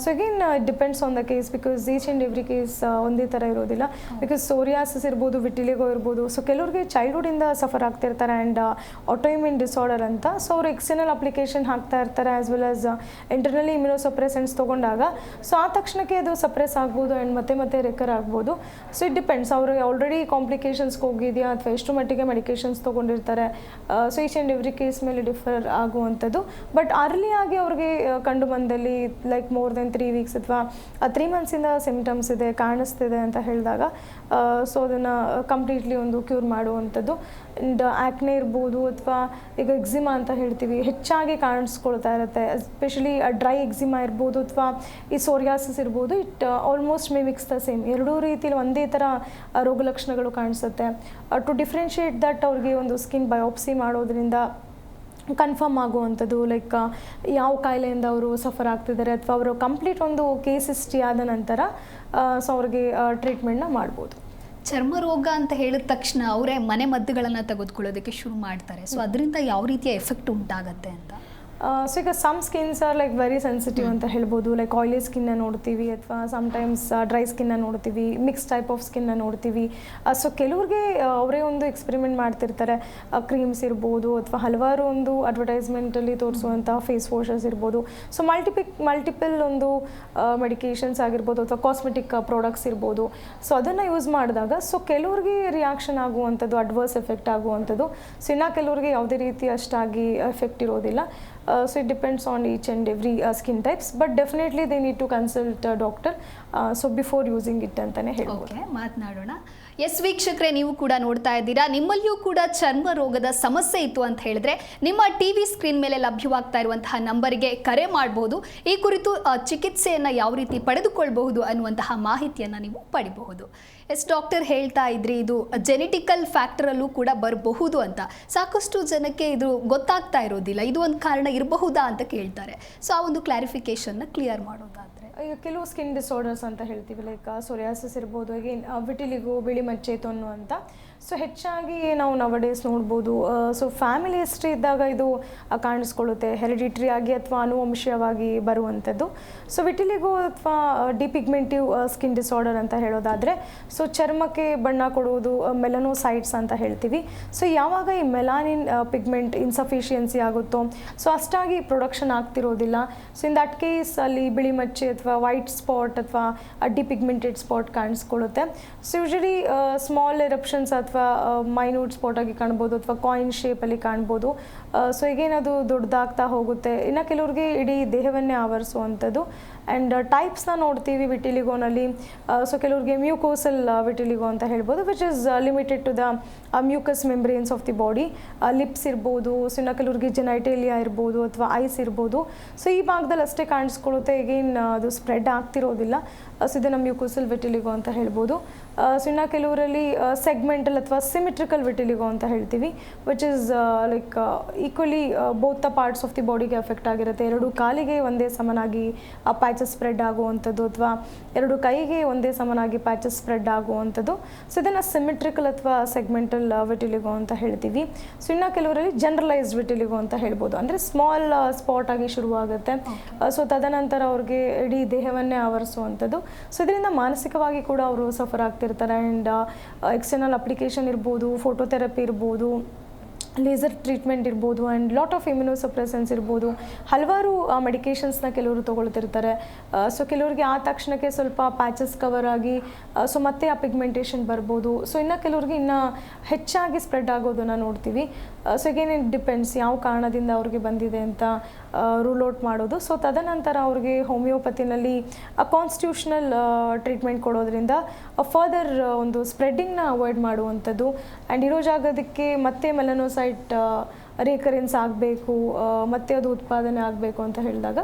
So again it depends on the case, because each and every case ಒಂದೇ ಥರ ಇರೋದಿಲ್ಲ. ಬಿಕಾಸ್ ಸೋರಿಯಾಸಿಸ್ ಇರ್ಬೋದು, ವಿಟಿಲಿಗೋ ಇರ್ಬೋದು. ಸೊ ಕೆಲವ್ರಿಗೆ ಚೈಲ್ಡ್ಹುಡ್ಡಿಂದ ಸಫರ್ ಆಗ್ತಿರ್ತಾರೆ ಆ್ಯಂಡ್ ಆಟೋಇಮ್ಯೂನ್ ಡಿಸಾರ್ಡರ್ ಅಂತ. ಸೊ ಅವರು ಎಕ್ಸ್ಟರ್ನಲ್ ಅಪ್ಲಿಕೇಶನ್ ಹಾಕ್ತಾ ಇರ್ತಾರೆ, ಆ್ಯಸ್ ವೆಲ್ ಆಸ್ ಇಂಟರ್ನಲಿ ಇಮ್ಯುನೋಸಪ್ರೆಸೆಂಟ್ಸ್ ತೊಗೊಂಡಾಗ ಸೊ ಆ ತಕ್ಷಣಕ್ಕೆ ಅದು ಸಪ್ರೆಸ್ ಆಗ್ಬೋದು ಆ್ಯಂಡ್ ಮತ್ತೆ ರೆಕರ್ ಆಗ್ಬೋದು. ಸೊ ಇಟ್ ಡಿಪೆಂಡ್ಸ್, ಅವ್ರಿಗೆ ಆಲ್ರೆಡಿ ಕಾಂಪ್ಲಿಕೇಶನ್ಸ್ಗೆ ಹೋಗಿದೆಯಾ ಅಥವಾ ಎಷ್ಟು ಮಟ್ಟಿಗೆ ಮೆಡಿಕೇಷನ್ಸ್ ತೊಗೊಂಡಿರ್ತಾರೆ. So each and every case ಮೇಲೆ ಡಿಫರ್ ಆಗುವಂಥದ್ದು. ಬಟ್ ಅರ್ಲಿಯಾಗಿ ಅವ್ರಿಗೆ ಕಂಡು ಬಂದಲ್ಲಿ ಲೈಕ್ ಮೋರ್ ದೆನ್ 3 ವೀಕ್ಸ್ ಅಥವಾ 3 ಮಂತ್ಸಿಂದ ಸಿಂಪ್ಟಮ್ಸ್ ಇದೆ, ಕಾಣಿಸ್ತಿದೆ ಅಂತ ಹೇಳಿದಾಗ ಸೊ ಅದನ್ನು ಕಂಪ್ಲೀಟ್ಲಿ ಒಂದು ಕ್ಯೂರ್ ಮಾಡುವಂಥದ್ದು. ಆ್ಯಂಡ್ ಆ್ಯಕ್ನೆ ಇರ್ಬೋದು ಅಥವಾ ಈಗ ಎಕ್ಸಿಮಾ ಅಂತ ಹೇಳ್ತೀವಿ, ಹೆಚ್ಚಾಗಿ ಕಾಣಿಸ್ಕೊಳ್ತಾ ಇರುತ್ತೆ. ಎಸ್ಪೆಷಲಿ ಡ್ರೈ ಎಕ್ಸಿಮಾ ಇರ್ಬೋದು ಅಥವಾ ಈ ಸೋರಿಯಾಸಿಸ್ ಇರ್ಬೋದು. It almost mimics the same. ಎರಡೂ ರೀತಿಯಲ್ಲಿ ಒಂದೇ ಥರ ರೋಗ ಲಕ್ಷಣಗಳು ಕಾಣಿಸುತ್ತೆ. ಟು ಡಿಫ್ರೆನ್ಷಿಯೇಟ್ ದಟ್ ಅವ್ರಿಗೆ ಒಂದು ಸ್ಕಿನ್ ಬಯೋಪ್ಸಿ ಮಾಡೋದ್ರಿಂದ ಕನ್ಫರ್ಮ್ ಆಗುವಂಥದ್ದು, ಲೈಕ್ ಯಾವ ಕಾಯಿಲೆಯಿಂದ ಅವರು ಸಫರ್ ಆಗ್ತಿದ್ದಾರೆ ಅಥವಾ ಅವರು ಕಂಪ್ಲೀಟ್ ಒಂದು ಕೇಸ್ ಹಿಸ್ಟ್ರಿ ಆದ ನಂತರ ಸೊ ಅವ್ರಿಗೆ ಟ್ರೀಟ್ಮೆಂಟ್ನ ಮಾಡ್ಬೋದು. ಚರ್ಮ ರೋಗ ಅಂತ ಹೇಳಿದ ತಕ್ಷಣ ಅವರೇ ಮನೆ ಮದ್ದುಗಳನ್ನು ತೆಗೆದುಕೊಳ್ಳೋದಕ್ಕೆ ಶುರು ಮಾಡ್ತಾರೆ. ಸೊ ಅದರಿಂದ ಯಾವ ರೀತಿಯ ಎಫೆಕ್ಟ್ ಉಂಟಾಗತ್ತೆ ಅಂತ? ಸೊ ಈಗ some skins are like very sensitive ಅಂತ ಹೇಳ್ಬೋದು. ಲೈಕ್ ಆಯಿಲಿ ಸ್ಕಿನ್ನ ನೋಡ್ತೀವಿ ಅಥವಾ ಸಮ್ಟೈಮ್ಸ್ ಡ್ರೈ ಸ್ಕಿನ್ನ ನೋಡ್ತೀವಿ, ಮಿಕ್ಸ್ ಟೈಪ್ ಆಫ್ ಸ್ಕಿನ್ನ ನೋಡ್ತೀವಿ. ಸೊ ಕೆಲವ್ರಿಗೆ ಅವರೇ ಒಂದು ಎಕ್ಸ್ಪೆರಿಮೆಂಟ್ ಮಾಡ್ತಿರ್ತಾರೆ. ಕ್ರೀಮ್ಸ್ ಇರ್ಬೋದು ಅಥವಾ ಹಲವಾರು ಒಂದು ಅಡ್ವರ್ಟೈಸ್ಮೆಂಟಲ್ಲಿ ತೋರಿಸುವಂಥ ಫೇಸ್ ವಾಷಸ್ ಇರ್ಬೋದು. ಸೊ ಮಲ್ಟಿಪಲ್ ಒಂದು ಮೆಡಿಕೇಷನ್ಸ್ ಆಗಿರ್ಬೋದು ಅಥವಾ ಕಾಸ್ಮೆಟಿಕ್ ಪ್ರಾಡಕ್ಟ್ಸ್ ಇರ್ಬೋದು. ಸೊ ಅದನ್ನು ಯೂಸ್ ಮಾಡಿದಾಗ ಸೊ ಕೆಲವ್ರಿಗೆ ರಿಯಾಕ್ಷನ್ ಆಗುವಂಥದ್ದು, ಅಡ್ವರ್ಸ್ ಎಫೆಕ್ಟ್ ಆಗುವಂಥದ್ದು. ಸೊ ಇನ್ನು ಕೆಲವ್ರಿಗೆ ಯಾವುದೇ ರೀತಿ ಅಷ್ಟಾಗಿ ಎಫೆಕ್ಟ್ ಇರೋದಿಲ್ಲ. So it depends on each and every skin types, but definitely they need to consult a doctor so before using it ಅಂತಾನೆ ಹೇಳ್ಬೋದು. ಓಕೆ, ಮಾತನಾಡೋಣ. ಎಸ್ ವೀಕ್ಷಕರೇ, ನೀವು ಕೂಡ ನೋಡ್ತಾ ಇದ್ದೀರಾ, ನಿಮ್ಮಲ್ಲಿಯೂ ಕೂಡ ಚರ್ಮ ರೋಗದ ಸಮಸ್ಯೆ ಇತ್ತು ಅಂತ ಹೇಳಿದ್ರೆ ನಿಮ್ಮ ಟಿವಿ ಸ್ಕ್ರೀನ್ ಮೇಲೆ ಲಭ್ಯವಾಗ್ತಾ ಇರುವಂತಹ ನಂಬರಿಗೆ ಕರೆ ಮಾಡಬಹುದು. ಈ ಕುರಿತು ಚಿಕಿತ್ಸೆಯನ್ನು ಯಾವ ರೀತಿ ಪಡೆದುಕೊಳ್ಳಬಹುದು ಅನ್ನುವಂತಹ ಮಾಹಿತಿಯನ್ನು ನೀವು ಪಡಿಬಹುದು. ಎಸ್ ಡಾಕ್ಟರ್, ಹೇಳ್ತಾ ಇದ್ರಿ ಇದು ಜೆನೆಟಿಕಲ್ ಫ್ಯಾಕ್ಟರಲ್ಲೂ ಕೂಡ ಬರಬಹುದು ಅಂತ. ಸಾಕಷ್ಟು ಜನಕ್ಕೆ ಇದು ಗೊತ್ತಾಗ್ತಾ ಇರೋದಿಲ್ಲ, ಇದು ಒಂದು ಕಾರಣ ಇರಬಹುದಾ ಅಂತ ಕೇಳ್ತಾರೆ. ಸೊ ಆ ಒಂದು ಕ್ಲಾರಿಫಿಕೇಶನ್ನ ಕ್ಲಿಯರ್ ಮಾಡೋದಾದರೆ, ಈಗ ಕೆಲವು ಸ್ಕಿನ್ ಡಿಸಾರ್ಡರ್ಸ್ ಅಂತ ಹೇಳ್ತೀವಿ, ಲೈಕ್ ಸೋರಿಯಾಸಿಸ್ ಇರ್ಬೋದು, ಅಗೇನ್ ವಿಟಿಲಿಗೋ, ಬಿಳಿ ಮಚ್ಚೆ ತೊನ್ನು ಅಂತ. ಸೊ ಹೆಚ್ಚಾಗಿ ನಾವು ನವಡೇಸ್ ನೋಡ್ಬೋದು. ಸೊ ಫ್ಯಾಮಿಲಿ ಹಿಸ್ಟ್ರಿ ಇದ್ದಾಗ ಇದು ಕಾಣಿಸ್ಕೊಳ್ಳುತ್ತೆ, ಹೆರಿಡಿಟ್ರಿ ಆಗಿ ಅಥವಾ ಆನುವಂಶೀಯವಾಗಿ ಬರುವಂಥದ್ದು. ಸೊ ವಿಟಿಲಿಗೋ ಅಥವಾ ಡಿಪಿಗ್ಮೆಂಟಿವ್ ಸ್ಕಿನ್ ಡಿಸಾರ್ಡರ್ ಅಂತ ಹೇಳೋದಾದರೆ ಸೊ ಚರ್ಮಕ್ಕೆ ಬಣ್ಣ ಕೊಡುವುದು, ಮೆಲನೋಸೈಟ್ಸ್ ಅಂತ ಹೇಳ್ತೀವಿ. ಸೊ ಯಾವಾಗ ಈ ಮೆಲಾನಿನ್ ಪಿಗ್ಮೆಂಟ್ ಇನ್ಸಫಿಷಿಯನ್ಸಿ ಆಗುತ್ತೋ ಸೊ ಅಷ್ಟಾಗಿ ಪ್ರೊಡಕ್ಷನ್ ಆಗ್ತಿರೋದಿಲ್ಲ. ಸೊ ಇನ್ ದಟ್ ಕೇಸ್ ಅಲ್ಲಿ ಬಿಳಿ ಮಚ್ಚೆ ಅಥವಾ ವೈಟ್ ಸ್ಪಾಟ್ ಅಥವಾ ಡಿಪಿಗ್ಮೆಂಟೆಡ್ ಸ್ಪಾಟ್ ಕಾಣಿಸ್ಕೊಳ್ಳುತ್ತೆ. ಸೊ ಯೂಶಲಿ ಸ್ಮಾಲ್ ಎರಪ್ಷನ್ಸ್ ಅಥವಾ ಮೈನ್ಯೂಟ್ ಸ್ಪಾಟ್ ಆಗಿ ಕಾಣ್ಬೋದು ಅಥವಾ ಕಾಯಿನ್ ಶೇಪಲ್ಲಿ ಕಾಣ್ಬೋದು. ಸೊ ಈಗೇನದು ದೊಡ್ಡದಾಗ್ತಾ ಹೋಗುತ್ತೆ. ಇನ್ನು ಕೆಲವ್ರಿಗೆ ಇಡೀ ದೇಹವನ್ನೇ ಆವರಿಸುವಂಥದ್ದು. ಆ್ಯಂಡ್ ಟೈಪ್ಸ್ನ ನೋಡ್ತೀವಿ ವಿಟಿಲಿಗೋನಲ್ಲಿ. ಸೊ ಕೆಲವ್ರಿಗೆ ಮ್ಯೂಕೋಸಲ್ ವಿಟಿಲಿಗೋ ಅಂತ ಹೇಳ್ಬೋದು, which is limited to the mucous membranes of the body. Lips ಇರ್ಬೋದು, ಸೊ ಇನ್ನು ಕೆಲವ್ರಿಗೆ ಜೆನೈಟೇಲಿಯಾ ಇರ್ಬೋದು ಅಥವಾ ಐಸ್ ಇರ್ಬೋದು. ಸೊ ಈ ಭಾಗದಲ್ಲಿ ಅಷ್ಟೇ ಕಾಣಿಸ್ಕೊಳ್ಳುತ್ತೆ, ಈಗೇನು ಅದು ಸ್ಪ್ರೆಡ್ ಆಗ್ತಿರೋದಿಲ್ಲ. ಸೊ ಇದನ್ನು ಮ್ಯೂಕೋಸಲ್ ವಿಟಿಲಿಗೋ ಅಂತ ಹೇಳ್ಬೋದು. ಸೊ ಇನ್ನು ಕೆಲವರಲ್ಲಿ ಸೆಗ್ಮೆಂಟಲ್ ಅಥವಾ ಸಿಮಿಟ್ರಿಕಲ್ ವಿಟಿಲಿಗೋ ಅಂತ ಹೇಳ್ತೀವಿ, which is like equally both the parts of the ಬಾಡಿಗೆ ಎಫೆಕ್ಟ್ ಆಗಿರುತ್ತೆ. ಎರಡು ಕಾಲಿಗೆ ಒಂದೇ ಸಮನಾಗಿ ಪ್ಯಾಚಸ್ ಸ್ಪ್ರೆಡ್ ಆಗುವಂಥದ್ದು ಅಥವಾ ಎರಡು ಕೈಗೆ ಒಂದೇ ಸಮನಾಗಿ ಪ್ಯಾಚಸ್ ಸ್ಪ್ರೆಡ್ ಆಗುವಂಥದ್ದು. ಸೊ ಇದನ್ನು ಸಿಮಿಟ್ರಿಕಲ್ ಅಥವಾ ಸೆಗ್ಮೆಂಟಲ್ ವಿಟಿಲಿಗೋ ಅಂತ ಹೇಳ್ತೀವಿ. ಸೊ ಇನ್ನು ಕೆಲವರಲ್ಲಿ ಜನರಲೈಸ್ಡ್ ವಿಟಿಲಿಗೋ ಅಂತ ಹೇಳ್ಬೋದು, ಅಂದರೆ ಸ್ಮಾಲ್ ಸ್ಪಾಟ್ ಆಗಿ ಶುರುವಾಗುತ್ತೆ. ಸೊ ತದನಂತರ ಅವ್ರಿಗೆ ಇಡೀ ದೇಹವನ್ನೇ ಆವರಿಸುವಂಥದ್ದು. ಸೊ ಇದರಿಂದ ಮಾನಸಿಕವಾಗಿ ಕೂಡ ಅವರು ಸಫರ್ ಆಗ್ತಿರ್ತಾರೆ. ಆ್ಯಂಡ್ ಎಕ್ಸ್ಟರ್ನಲ್ ಅಪ್ಲಿಕೇಶನ್ ಇರ್ಬೋದು, ಫೋಟೋಥೆರಪಿ ಇರ್ಬೋದು, ಲೇಸರ್ ಟ್ರೀಟ್ಮೆಂಟ್ ಇರ್ಬೋದು, ಆ್ಯಂಡ್ ಲಾಟ್ ಆಫ್ ಇಮ್ಯುನೋಸಪ್ರೆಸೆನ್ಸ್ ಇರ್ಬೋದು, ಹಲವಾರು ಮೆಡಿಕೇಷನ್ಸ್ನ ಕೆಲವರು ತೊಗೊಳ್ತಿರ್ತಾರೆ. ಸೊ ಕೆಲವರಿಗೆ ಆ ತಕ್ಷಣಕ್ಕೆ ಸ್ವಲ್ಪ ಪ್ಯಾಚಸ್ ಕವರ್ ಆಗಿ ಸೊ ಮತ್ತೆ ಆ ಪಿಗ್ಮೆಂಟೇಷನ್ ಬರ್ಬೋದು. ಸೊ ಇನ್ನು ಕೆಲವ್ರಿಗೆ ಇನ್ನೂ ಹೆಚ್ಚಾಗಿ ಸ್ಪ್ರೆಡ್ ಆಗೋದನ್ನು ನೋಡ್ತೀವಿ. ಸೊ ಈಗೇನು ಇಟ್ ಡಿಪೆಂಡ್ಸ್ ಯಾವ ಕಾರಣದಿಂದ ಅವ್ರಿಗೆ ಬಂದಿದೆ ಅಂತ ರೂಲ್ ಔಟ್ ಮಾಡೋದು. ಸೊ ತದನಂತರ ಅವ್ರಿಗೆ ಹೋಮಿಯೋಪತಿನಲ್ಲಿ ಕಾನ್ಸ್ಟಿಟ್ಯೂಷನಲ್ ಟ್ರೀಟ್ಮೆಂಟ್ ಕೊಡೋದ್ರಿಂದ ಫರ್ದರ್ ಒಂದು ಸ್ಪ್ರೆಡ್ಡಿಂಗ್ನ ಅವಾಯ್ಡ್ ಮಾಡುವಂಥದ್ದು. ಆ್ಯಂಡ್ ಇರೋ ಜಾಗದಕ್ಕೆ ಮತ್ತೆ ಮೆಲನೋಸೈಟ್ ರಿಕರೆನ್ಸ್ ಆಗಬೇಕು, ಮತ್ತೆ ಅದು ಉತ್ಪಾದನೆ ಆಗಬೇಕು ಅಂತ ಹೇಳಿದಾಗ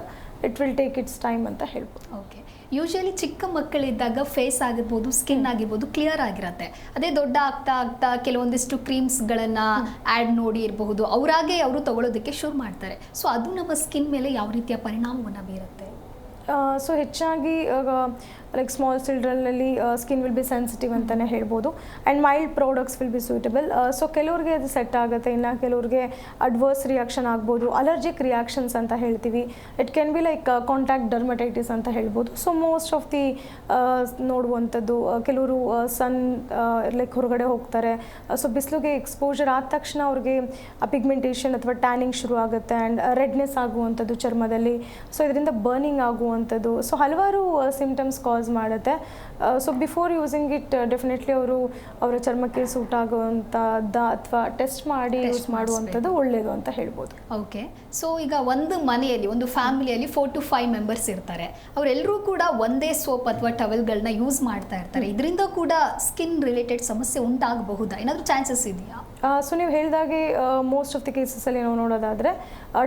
it will take its time ಅಂತ ಹೇಳ್ಬೋದು. ಓಕೆ, ಯೂಶಲಿ ಚಿಕ್ಕ ಮಕ್ಕಳಿದ್ದಾಗ ಫೇಸ್ ಆಗಿರ್ಬೋದು, ಸ್ಕಿನ್ ಆಗಿರ್ಬೋದು ಕ್ಲಿಯರ್ ಆಗಿರುತ್ತೆ. ಅದೇ ದೊಡ್ಡ ಆಗ್ತಾ ಆಗ್ತಾ ಕೆಲವೊಂದಿಷ್ಟು ಕ್ರೀಮ್ಸ್ಗಳನ್ನು ಆ್ಯಡ್ ನೋಡಿ ಇರಬಹುದು, ಅವರಾಗೆ ಅವರು ತಗೊಳ್ಳೋದಕ್ಕೆ ಶುರು ಮಾಡ್ತಾರೆ. ಸೊ ಅದು ನಮ್ಮ ಸ್ಕಿನ್ ಮೇಲೆ ಯಾವ ರೀತಿಯ ಪರಿಣಾಮವನ್ನು ಬೀರುತ್ತೆ? ಸೊ ಹೆಚ್ಚಾಗಿ ಲೈಕ್ ಸ್ಮಾಲ್ ಚಿಲ್ಡ್ರನ್ನಲ್ಲಿ ಸ್ಕಿನ್ ವಿಲ್ ಬಿ ಸೆನ್ಸಿಟಿವ್ ಅಂತಲೇ ಹೇಳ್ಬೋದು. And mild products will be suitable. So ಕೆಲವ್ರಿಗೆ ಅದು ಸೆಟ್ ಆಗುತ್ತೆ, ಇನ್ನು ಕೆಲವ್ರಿಗೆ ಅಡ್ವರ್ಸ್ ರಿಯಾಕ್ಷನ್ ಆಗ್ಬೋದು, ಅಲರ್ಜಿಕ್ ರಿಯಾಕ್ಷನ್ಸ್ ಅಂತ ಹೇಳ್ತೀವಿ. It can be like contact dermatitis ಅಂತ ಹೇಳ್ಬೋದು. ಸೊ ಮೋಸ್ಟ್ ಆಫ್ ದಿ ನೋಡುವಂಥದ್ದು ಕೆಲವರು ಸನ್ ಲೈಕ್ ಹೊರಗಡೆ ಹೋಗ್ತಾರೆ. ಸೊ ಬಿಸಿಲಿಗೆ ಎಕ್ಸ್ಪೋಜರ್ ಆದ ತಕ್ಷಣ ಅವ್ರಿಗೆ ಪಿಗ್ಮೆಂಟೇಷನ್ ಅಥವಾ ಟ್ಯಾನಿಂಗ್ ಶುರು ಆಗುತ್ತೆ. ಆ್ಯಂಡ್ ರೆಡ್ನೆಸ್ ಆಗುವಂಥದ್ದು ಚರ್ಮದಲ್ಲಿ. ಸೊ ಇದರಿಂದ ಬರ್ನಿಂಗ್ ಆಗುವಂಥದ್ದು. ಸೊ ಹಲವಾರು ಸಿಮ್ಟಮ್ಸ್ ಕಾಸ್ ಮಾಡುತ್ತೆ. So before using it definitely ಅವರು ಅವರ ಚರ್ಮಕ್ಕೆ ಸೂಟ್ ಆಗುವಂಥದ್ದು ಅಥವಾ ಟೆಸ್ಟ್ ಮಾಡಿ ಯೂಸ್ ಮಾಡುವಂಥದ್ದು ಒಳ್ಳೆಯದು ಅಂತ ಹೇಳ್ಬೋದು. ಓಕೆ, ಸೊ ಈಗ ಒಂದು ಮನೆಯಲ್ಲಿ, ಒಂದು ಫ್ಯಾಮಿಲಿಯಲ್ಲಿ 4 to 5 ಮೆಂಬರ್ಸ್ ಇರ್ತಾರೆ. ಅವರೆಲ್ಲರೂ ಕೂಡ ಒಂದೇ ಸೋಪ್ ಅಥವಾ ಟವೆಲ್ಗಳನ್ನ ಯೂಸ್ ಮಾಡ್ತಾ ಇರ್ತಾರೆ. ಇದರಿಂದ ಕೂಡ ಸ್ಕಿನ್ ರಿಲೇಟೆಡ್ ಸಮಸ್ಯೆ ಉಂಟಾಗಬಹುದಾ? ಏನಾದರೂ ಚಾನ್ಸಸ್ ಇದೆಯಾ? ಸೊ ನೀವು ಹೇಳಿದಾಗೆ ಮೋಸ್ಟ್ ಆಫ್ ದಿ ಕೇಸಸಲ್ಲಿ ನಾವು ನೋಡೋದಾದರೆ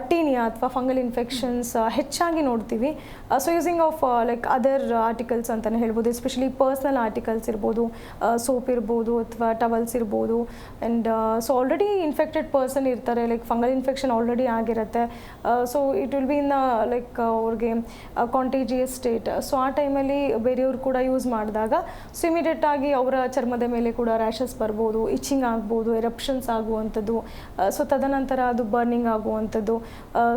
ಟೀನಿಯಾ ಅಥವಾ ಫಂಗಲ್ ಇನ್ಫೆಕ್ಷನ್ಸ್ ಹೆಚ್ಚಾಗಿ ನೋಡ್ತೀವಿ. So using of like other articles ಅಂತಲೇ ಹೇಳ್ಬೋದು, ಎಸ್ಪೆಷಲಿ ಪರ್ಸ್ನಲ್ ಆರ್ಟಿಕಲ್ಸ್ ಇರ್ಬೋದು, ಸೋಪ್ ಇರ್ಬೋದು ಅಥವಾ ಟವಲ್ಸ್ ಇರ್ಬೋದು. And so already infected person ಇರ್ತಾರೆ, ಲೈಕ್ ಫಂಗಲ್ ಇನ್ಫೆಕ್ಷನ್ ಆಲ್ರೆಡಿ ಆಗಿರುತ್ತೆ. So it will B in like ಅವ್ರಿಗೆ ಕಾಂಟೇಜಿಯಸ್ ಸ್ಟೇಟ್. ಸೊ ಆ ಟೈಮಲ್ಲಿ ಬೇರೆಯವರು ಕೂಡ ಯೂಸ್ ಮಾಡಿದಾಗ ಸೊ ಇಮಿಡಿಯೇಟ್ ಆಗಿ ಅವರ ಚರ್ಮದ ಮೇಲೆ ಕೂಡ ರ್ಯಾಷಸ್ ಬರ್ಬೋದು, ಇಚಿಂಗ್ ಆಗ್ಬೋದು, ಎರಪ್ಷನ್ಸ್ ಆಗುವಂಥದ್ದು. ಸೊ ತದನಂತರ ಅದು ಬರ್ನಿಂಗ್ ಆಗುವಂಥದ್ದು.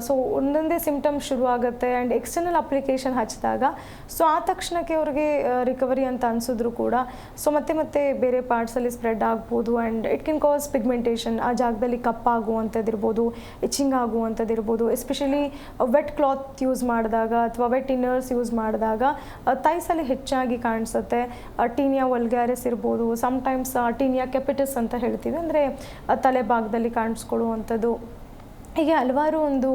ಸೊ ಒಂದೊಂದೇ ಸಿಮ್ಟಮ್ಸ್ ಶುರು ಆಗುತ್ತೆ. ಆ್ಯಂಡ್ ಎಕ್ಸ್ಟರ್ನಲ್ ಅಪ್ಲಿಕೇಶನ್ ಹಚ್ಚಿದಾಗ ಸೊ ಆ ತಕ್ಷಣಕ್ಕೆ ಅವ್ರಿಗೆ ರಿಕವರಿ ಅಂತ ಅನಿಸಿದ್ರು ಕೂಡ ಸೊ ಮತ್ತೆ ಬೇರೆ ಪಾರ್ಟ್ಸಲ್ಲಿ ಸ್ಪ್ರೆಡ್ ಆಗ್ಬೋದು. And it can cause pigmentation, ಆ ಜಾಗದಲ್ಲಿ ಕಪ್ಪಾಗುವಂಥದ್ದು ಇರ್ಬೋದು, ಇಚಿಂಗ್ ಆಗುವಂಥದ್ದು ಇರ್ಬೋದು. ಎಸ್ಪೆಷಲಿ ವೆಟ್ ಕ್ಲಾತ್ ಯೂಸ್ ಮಾಡಿದಾಗ ಅಥವಾ ವೆಟ್ ಇನ್ನರ್ಸ್ ಯೂಸ್ ಮಾಡಿದಾಗ ಥೈಸಲ್ಲಿ ಹೆಚ್ಚಾಗಿ ಕಾಣಿಸುತ್ತೆ. ಟೀನಿಯಾ ವಲ್ಗ್ಯಾರಿಸ್ ಇರ್ಬೋದು, ಸಮ್ಟೈಮ್ಸ್ ಟೀನಿಯಾ ಕೆಪಿಟಿಸ್ ಅಂತ ಹೇಳ್ತೀವಿ, ಅಂದರೆ ತಲೆ ಭಾಗದಲ್ಲಿ ಕಾಣಿಸ್ಕೊಳ್ಳುವಂಥದ್ದು. ಹೀಗೆ ಹಲವಾರು ಒಂದು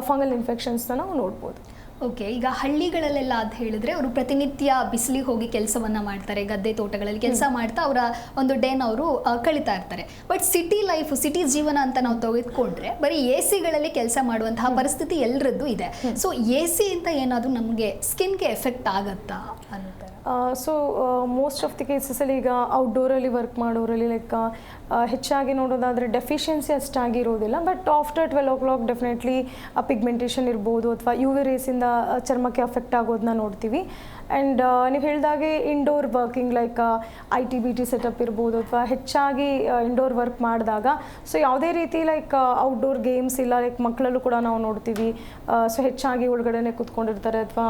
ಫಂಗಲ್ ಇನ್ಫೆಕ್ಷನ್ಸ್ನ ನಾವು ನೋಡ್ಬೋದು. ಓಕೆ, ಈಗ ಹಳ್ಳಿಗಳಲ್ಲೆಲ್ಲ ಅಂತ ಹೇಳಿದ್ರೆ ಅವರು ಪ್ರತಿನಿತ್ಯ ಬಿಸಿಲಿಗೆ ಹೋಗಿ ಕೆಲಸವನ್ನು ಮಾಡ್ತಾರೆ, ಗದ್ದೆ ತೋಟಗಳಲ್ಲಿ ಕೆಲಸ ಮಾಡ್ತಾ ಅವರ ಒಂದು ಡೇನ ಅವರು ಕಳೀತಾ ಇರ್ತಾರೆ. ಬಟ್ ಸಿಟಿ ಜೀವನ ಅಂತ ನಾವು ತೆಗೆದುಕೊಂಡ್ರೆ ಬರೀ AC-ಗಳಲ್ಲಿ ಕೆಲಸ ಮಾಡುವಂತಹ ಪರಿಸ್ಥಿತಿ ಎಲ್ಲರದ್ದು ಇದೆ. ಸೊ AC ಅಂತ ಏನಾದರೂ ನಮಗೆ ಸ್ಕಿನ್ಗೆ ಎಫೆಕ್ಟ್ ಆಗತ್ತಾ ಅನ್ನೋದು? ಸೊ ಮೋಸ್ಟ್ ಆಫ್ ದಿ ಕೇಸಸಲ್ಲಿ ಈಗ ಔಟ್ಡೋರಲ್ಲಿ ವರ್ಕ್ ಮಾಡೋರಲ್ಲಿ ಲೈಕ್ ಹೆಚ್ಚಾಗಿ ನೋಡೋದಾದರೆ ಡೆಫಿಷಿಯನ್ಸಿ ಅಷ್ಟಾಗಿ ಇರೋದಿಲ್ಲ. But after 12 o'clock definitely pigmentation ಇರ್ಬೋದು ಅಥವಾ UV ರೇಸಿಂದ ಚರ್ಮಕ್ಕೆ ಅಫೆಕ್ಟ್ ಆಗೋದನ್ನ ನೋಡ್ತೀವಿ. ಆ್ಯಂಡ್ ನೀವು ಹೇಳಿದಾಗೆ indoor working like ITBT setup ಇರ್ಬೋದು ಅಥವಾ ಹೆಚ್ಚಾಗಿ ಇಂಡೋರ್ ವರ್ಕ್ ಮಾಡಿದಾಗ ಸೊ ಯಾವುದೇ ರೀತಿ ಲೈಕ್ ಔಟ್ಡೋರ್ ಗೇಮ್ಸ್ ಇಲ್ಲ, ಲೈಕ್ ಮಕ್ಕಳಲ್ಲೂ ಕೂಡ ನಾವು ನೋಡ್ತೀವಿ. ಸೊ ಹೆಚ್ಚಾಗಿ ಒಳಗಡೆನೆ ಕೂತ್ಕೊಂಡಿರ್ತಾರೆ ಅಥವಾ